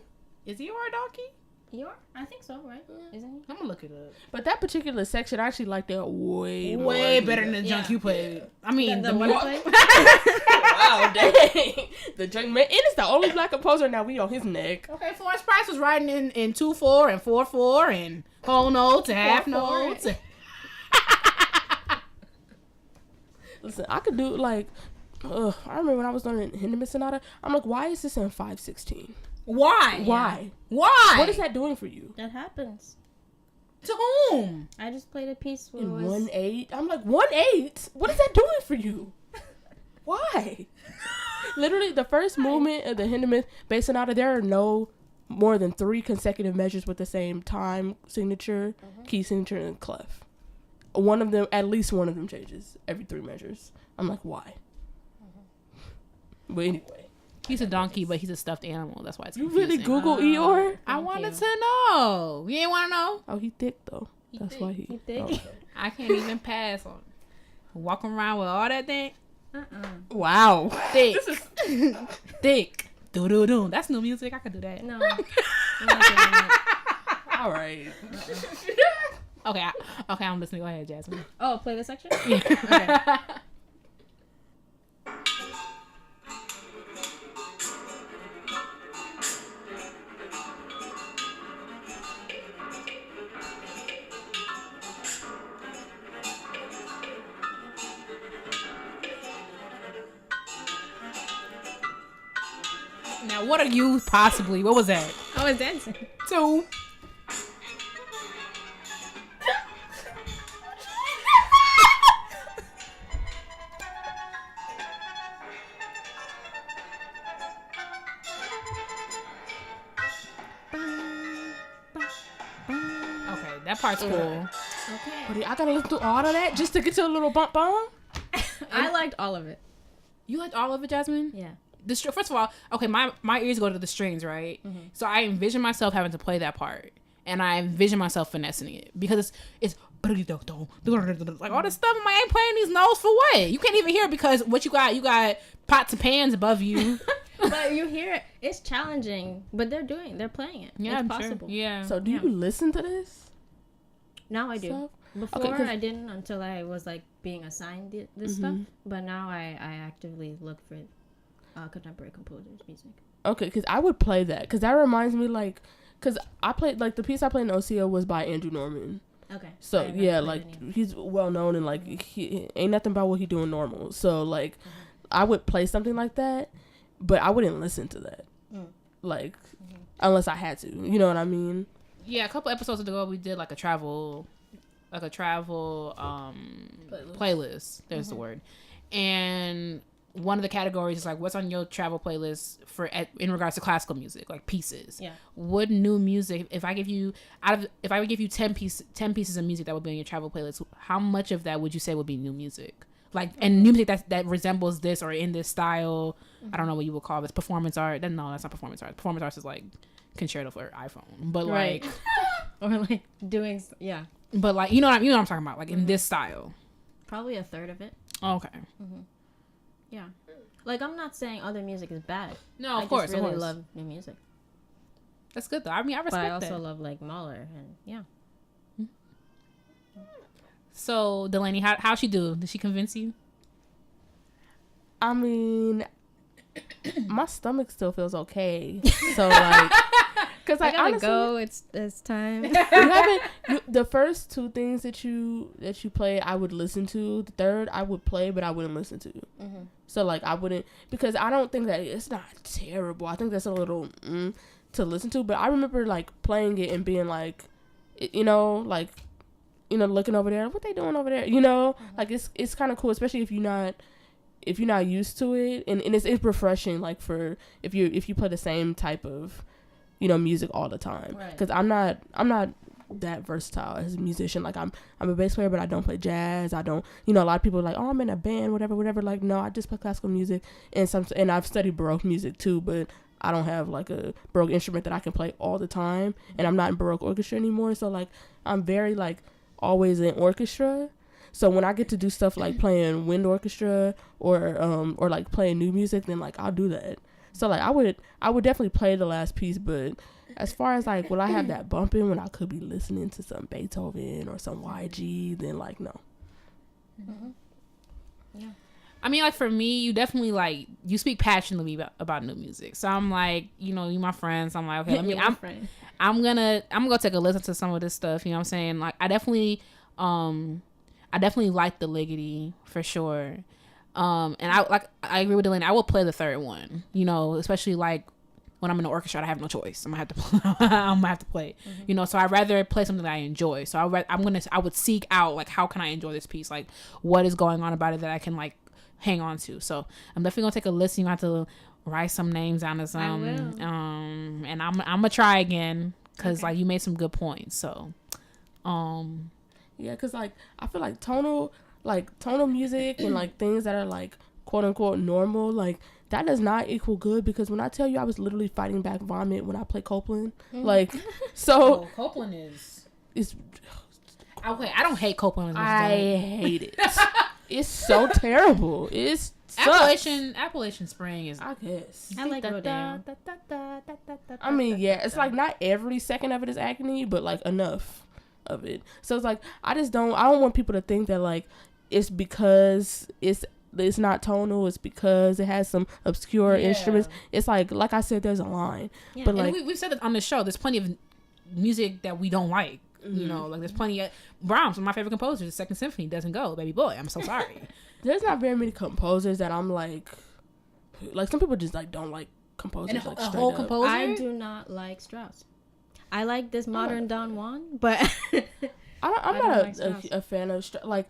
Is Eeyore a donkey? Eeyore? I think so, right? Isn't he? I'm gonna look it up. But that particular section, I actually liked that way better than the junk you played. I mean, the one I played? Wow, dang. The junk man. And it's the only Black composer now we on his neck. Okay, Florence Price was writing in 2/4 and 4/4 and whole notes and half notes. Listen, I could do like, I remember when I was doing Hindeman Sonata, I'm like, why is this in 5/16? Why? Why? What is that doing for you? That happens. To whom? I just played a piece where in 1/8. I'm like, 1/8? What is that doing for you? Why? Literally, the first movement of the Hindeman bass sonata, there are no more than 3 consecutive measures with the same time signature, key signature, and clef. One of them, at least one of them, changes every 3 measures. I'm like, why? But anyway. He's a donkey, but he's a stuffed animal. That's why it's confusing. You really Google Eeyore? I wanted to know. You ain't want to know? Oh, he thick, though. That's why he thick. Oh. I can't even pass on walking around with all that thing. Wow. Thick. This is thick. Do-do-do. That's new music. I could do that. No. All right. Okay, I'm listening. Go ahead, Jasmine. Oh, play the section? Yeah. Okay. Now, what are you possibly? What was that? I was dancing. 2. Okay, that part's cool. Okay. But I gotta listen to all of that just to get to a little bump bump. I liked all of it. You liked all of it, Jasmine? Yeah. First of all, okay, my ears go to the strings, right? Mm-hmm. So I envision myself having to play that part, and I envision myself finessing it because it's like all this stuff. I ain't playing these notes for what? You can't even hear it because what you got pots and pans above you. But you hear it. It's challenging, but they're playing it. Yeah, it's possible. Sure. Yeah. So do you listen to this? Now I do. Stuff? Before I didn't until I was like being assigned this stuff. But now I actively look for contemporary composers' music. Okay, because I would play that because that reminds me because I played like the piece I played in OCO was by Andrew Norman. Okay. So yeah, like he's well known and like he ain't nothing about what he doing normal. So like I would play something like that, but I wouldn't listen to that, like unless I had to. You know what I mean? Yeah, a couple episodes ago we did like a travel playlist. There's the word, and one of the categories is like what's on your travel playlist in regards to classical music, like pieces. Yeah. What new music, if I would give you 10 pieces of music that would be on your travel playlist, how much of that would you say would be new music? Like, and new music that resembles this or in this style. I don't know what you would call this, performance art. No, that's not performance art. Performance art is like Concerto for iPhone, but like or like doing but like you know what I'm talking about, like in this style. Probably a third of it. Okay. Yeah, like I'm not saying other music is bad. No, of course, I just really love new music. That's good though. I mean, I respect that. But I also love like Mahler and So Delaney, how she do? Did she convince you? I mean, my stomach still feels okay. So like, because I gotta go. It's time. The first two things that you play, I would listen to. The third, I would play, but I wouldn't listen to. So like, I wouldn't, because I don't think that it's not terrible. I think that's a little to listen to. But I remember like playing it and being like, like, looking over there, what they doing over there? Like it's kind of cool, especially if you're not used to it, and it's refreshing. Like for if you play the same type of music all the time, because I'm not that versatile as a musician. Like I'm a bass player, but I don't play jazz. I don't, a lot of people are like, oh, I'm in a band, whatever. Like, no, I just play classical music and I've studied Baroque music too, but I don't have like a Baroque instrument that I can play all the time, and I'm not in Baroque orchestra anymore. So like I'm very like always in orchestra. So when I get to do stuff like playing wind orchestra or like playing new music, then like I'll do that. So like I would definitely play the last piece, but as far as like will I have that bumping when I could be listening to some Beethoven or some YG, then like no. Yeah. I mean, like for me, you definitely like you speak passionately about new music. So I'm like, you my friends. I'm like, okay, I'm gonna take a listen to some of this stuff. You know what I'm saying? Like I definitely like the Ligeti for sure. And I agree with Delaney. I will play the third one, especially like when I'm in the orchestra, I have no choice. I'm gonna have to play it. So I'd rather play something that I enjoy. So I would seek out like, how can I enjoy this piece? Like what is going on about it that I can like hang on to. So I'm definitely gonna take a listen. You have to write some names down or something. And I'm gonna try again because like you made some good points. So yeah, because like I feel like tonal music and like things that are like quote unquote normal, like that does not equal good, because when I tell you I was literally fighting back vomit when I play Copeland, like so Copeland is it's okay. I don't hate Copeland. I hate it. It's so terrible. It's Appalachian Spring is, I guess. I like Rodeo. I mean, yeah, it's like not every second of it is agony, but like enough of it. So it's like I don't want people to think that like it's because it's not tonal, it's because it has some obscure instruments. It's like I said, there's a line. Yeah. But like we've said it on the show, there's plenty of music that we don't like. Like there's plenty of Brahms, one of my favorite composers, the Second Symphony doesn't go, baby boy. I'm so sorry. There's not very many composers that I'm like some people just like don't like composers. And like a whole composer. I do not like Strauss. I like this modern Don Juan, but I'm not a fan of like,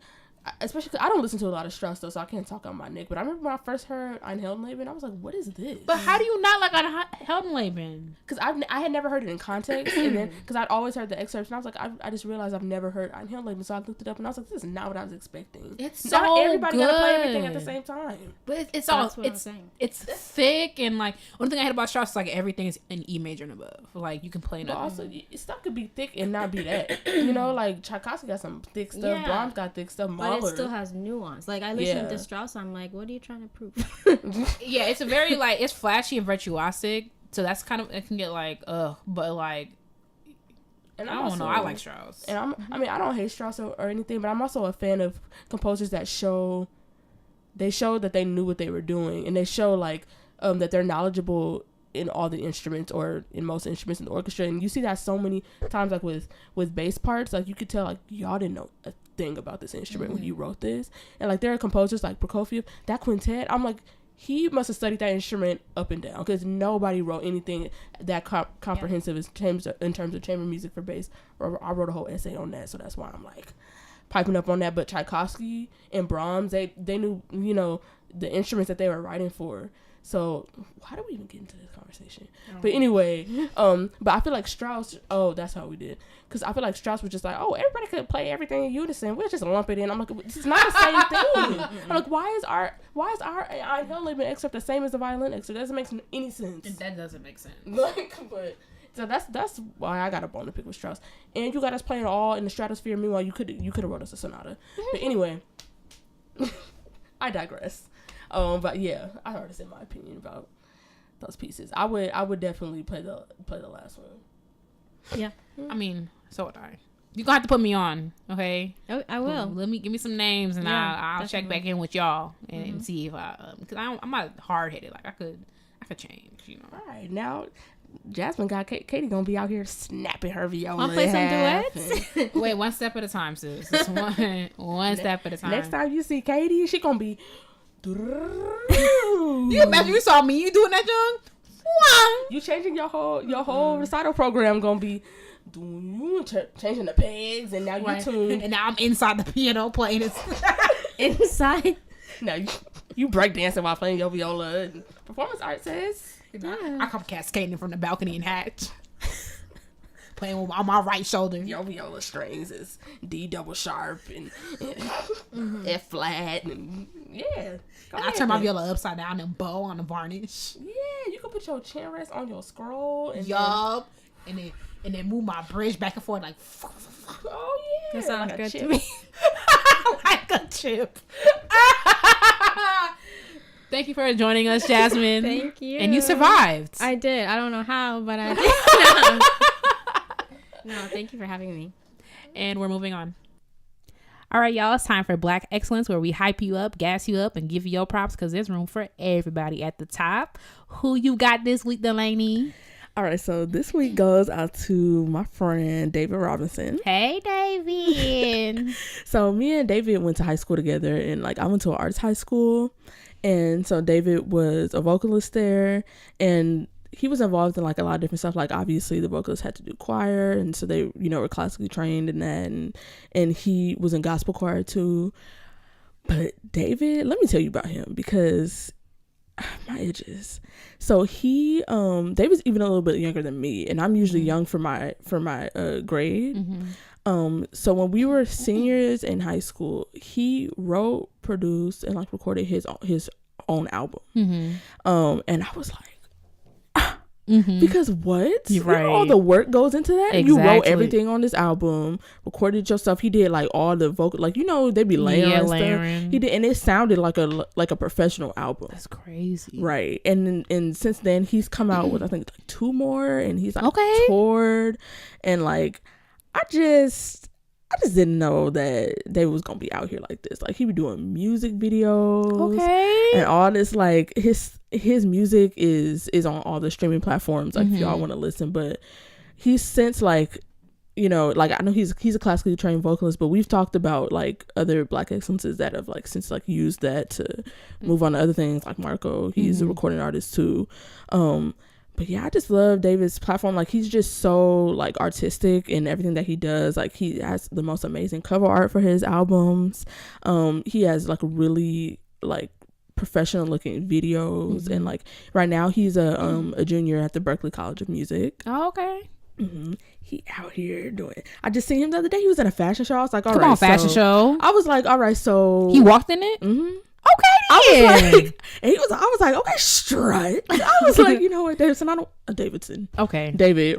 especially because I don't listen to a lot of Strauss though, so I can't talk on my neck. But I remember when I first heard Ein Heldenleben, I was like, "What is this?" But how do you not like Ein Heldenleben? Because I had never heard it in context, and then because I'd always heard the excerpts, and I was like, I just realized I've never heard Ein Heldenleben, so I looked it up, and I was like, "This is not what I was expecting." It's not so everybody good. Gotta play everything at the same time. But it's thick, and like one thing I hate about Strauss is like everything is in E major and above. Like you can play nothing. But also, stuff could be thick and not be that. Like Tchaikovsky got some thick stuff. Yeah. Brahms got thick stuff. Mahler. But it still has nuance. Like I listen to Strauss, I'm like, what are you trying to prove? Yeah, it's a very like it's flashy and virtuosic, so that's kind of, it can get like but like, and I don't know, I like Strauss, and I mean I don't hate Strauss or anything, but I'm also a fan of composers that show that they knew what they were doing, and they show like that they're knowledgeable in all the instruments or in most instruments in the orchestra. And you see that so many times, like with bass parts, like you could tell like y'all didn't know a thing about this instrument when you wrote this. And like there are composers like Prokofiev, that quintet, I'm like, he must have studied that instrument up and down, because nobody wrote anything that comprehensive in terms of chamber music for bass. I wrote a whole essay on that, so that's why I'm like piping up on that. But Tchaikovsky and Brahms, they knew, you know, the instruments that they were writing for. So why do we even get into this conversation? But anyway, but I feel like Strauss, that's how we did. Because I feel like Strauss was just like, everybody could play everything in unison. We'll just lump it in. I'm like, it's not the same thing. I'm like, why is our inhalant excerpt the same as the violin excerpt? It doesn't make any sense. That doesn't make sense. Like, but so that's why I got a bone to pick with Strauss. And you got us playing all in the stratosphere. Meanwhile, you could have wrote us a sonata. But anyway, I digress. But yeah, I already said my opinion about those pieces. I would definitely play the last one. Yeah. I mean, so would I. You're gonna have to put me on, okay? Oh, I will. Give me some names, and I'll check back in with y'all and Mm-hmm. see if because I'm not hard headed. Like I could change, you know. All right, now Jasmine got Katie gonna be out here snapping her viola. Wanna play some duets? Wait, one step at a time, sis. It's one step at a time. Next time you see Katie, she gonna be. You imagine you saw me doing that, John? You changing your whole recital program gonna be changing the pegs, and now you tune, and now I'm inside the piano playing it. Inside. Now you break dancing while playing your viola. And performance art says. I come cascading from the balcony and hatch, playing on my right shoulder. Your viola strings is D double sharp and F flat, and yeah. I turn my viola upside down and bow on the varnish. Yeah, you can put your chin rest on your scroll. And and then move my bridge back and forth like. Oh yeah, that sounds like good to me. Like a chip. Thank you for joining us, Jasmine. Thank you. And you survived. I did. I don't know how, but I did. No, thank you for having me. And we're moving on. All right, y'all. It's time for Black Excellence, where we hype you up, gas you up, and give you your props, because there's room for everybody at the top. Who you got this week, Delaney? All right, so this week goes out to my friend David Robinson. Hey, David. So me and David went to high school together, and like I went to an arts high school, and so David was a vocalist there, and he was involved in like a lot of different stuff. Like obviously the vocalists had to do choir, and so they, you know, were classically trained in that, and he was in gospel choir too. But David, let me tell you about him, because my ages. So he David's even a little bit younger than me, and I'm usually young for my grade. So when we were seniors in high school, he wrote, produced, and like recorded his own album. And I was like, because what? You're right. You know, all the work goes into that. Exactly. You wrote everything on this album, recorded yourself. He did like all the vocal, like, you know, they be layering stuff. He did, and it sounded like a professional album. That's crazy, right? And since then he's come out with I think like 2 more, and he's like toured, and like I just didn't know that they was gonna be out here like this. Like he be doing music videos, and all this. Like his music is on all the streaming platforms. Like if y'all want to listen, but he's since like, you know, like I know he's a classically trained vocalist, but we've talked about like other Black excellences that have like since like used that to move on to other things. Like Marco, he's a recording artist too. But yeah, I just love David's platform. Like he's just so like artistic in everything that he does. Like he has the most amazing cover art for his albums. He has like really like professional looking videos, and like right now he's a junior at the Berklee College of Music. Oh, okay. He out here doing. I just seen him the other day. He was in a fashion show. I was like, all Come right, on, fashion show. I was like, all right, so he walked in it. Okay, I was like, and I was like, okay, strut. I was like, you know what, David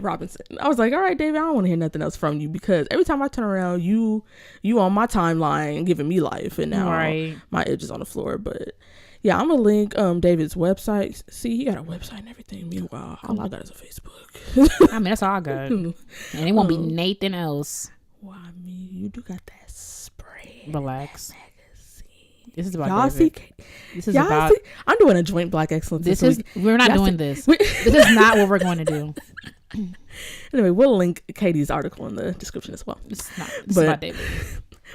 Robinson. I was like, all right, David, I don't want to hear nothing else from you, because every time I turn around, you on my timeline giving me life, and now my edge is on the floor. But yeah, I'm gonna link David's website. See, he got a website and everything. Meanwhile, all I got is a Facebook. I mean, that's all I got, and it won't be Nathan else. Well, I mean, you do got that spray. Relax. This is about y'all David. see. This is Y'all about. see. I'm doing a joint Black Excellence. This is. week. We're not Y'all doing see- this. This is not what we're going to do. Anyway, we'll link Katie's article in the description as well. It's not. This is about David.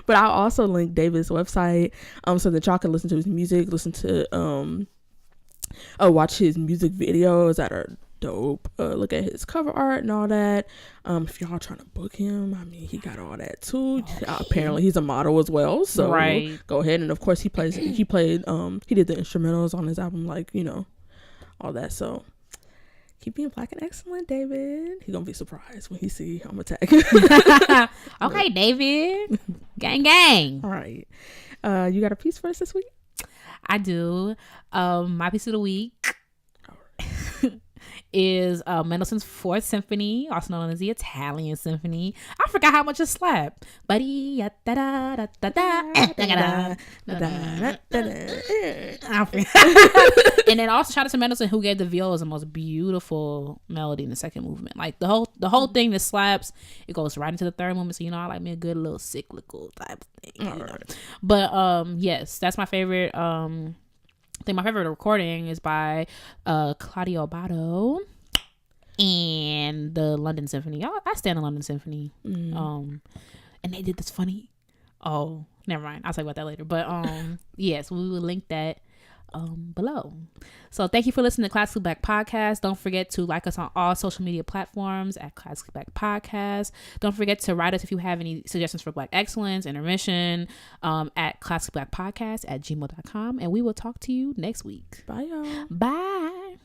But I'll also link David's website, so that y'all can listen to his music, listen to watch his music videos that are dope. Look at his cover art and all that. If y'all trying to book him, I mean, he got all that too. Apparently he's a model as well, so Right. go ahead. And of course he did the instrumentals on his album, like, you know, all that. So keep being Black and excellent, David. He gonna be surprised when he see I'm attack. Okay, David. Gang, gang. All right, you got a piece for us this week? I do. My piece of the week is Mendelssohn's Fourth Symphony, also known as the Italian Symphony. I forgot how much it slapped. And then also shout out to Mendelssohn, who gave the violas the most beautiful melody in the second movement. Like the whole thing that slaps, it goes right into the third movement. So you know, I like me a good little cyclical type of thing. You know? But yes, that's my favorite. I think my favorite recording is by Claudio Abbado and the London Symphony. I stand the London Symphony. And they did this funny. Oh, never mind. I'll talk about that later. But yes, we will link that below. So thank you for listening to Classically Black Podcast. Don't forget to like us on all social media platforms at Classically Black Podcast. Don't forget to write us if you have any suggestions for Black Excellence, Intermission, at classicallyblackpodcast@gmail.com. And we will talk to you next week. Bye, y'all. Bye.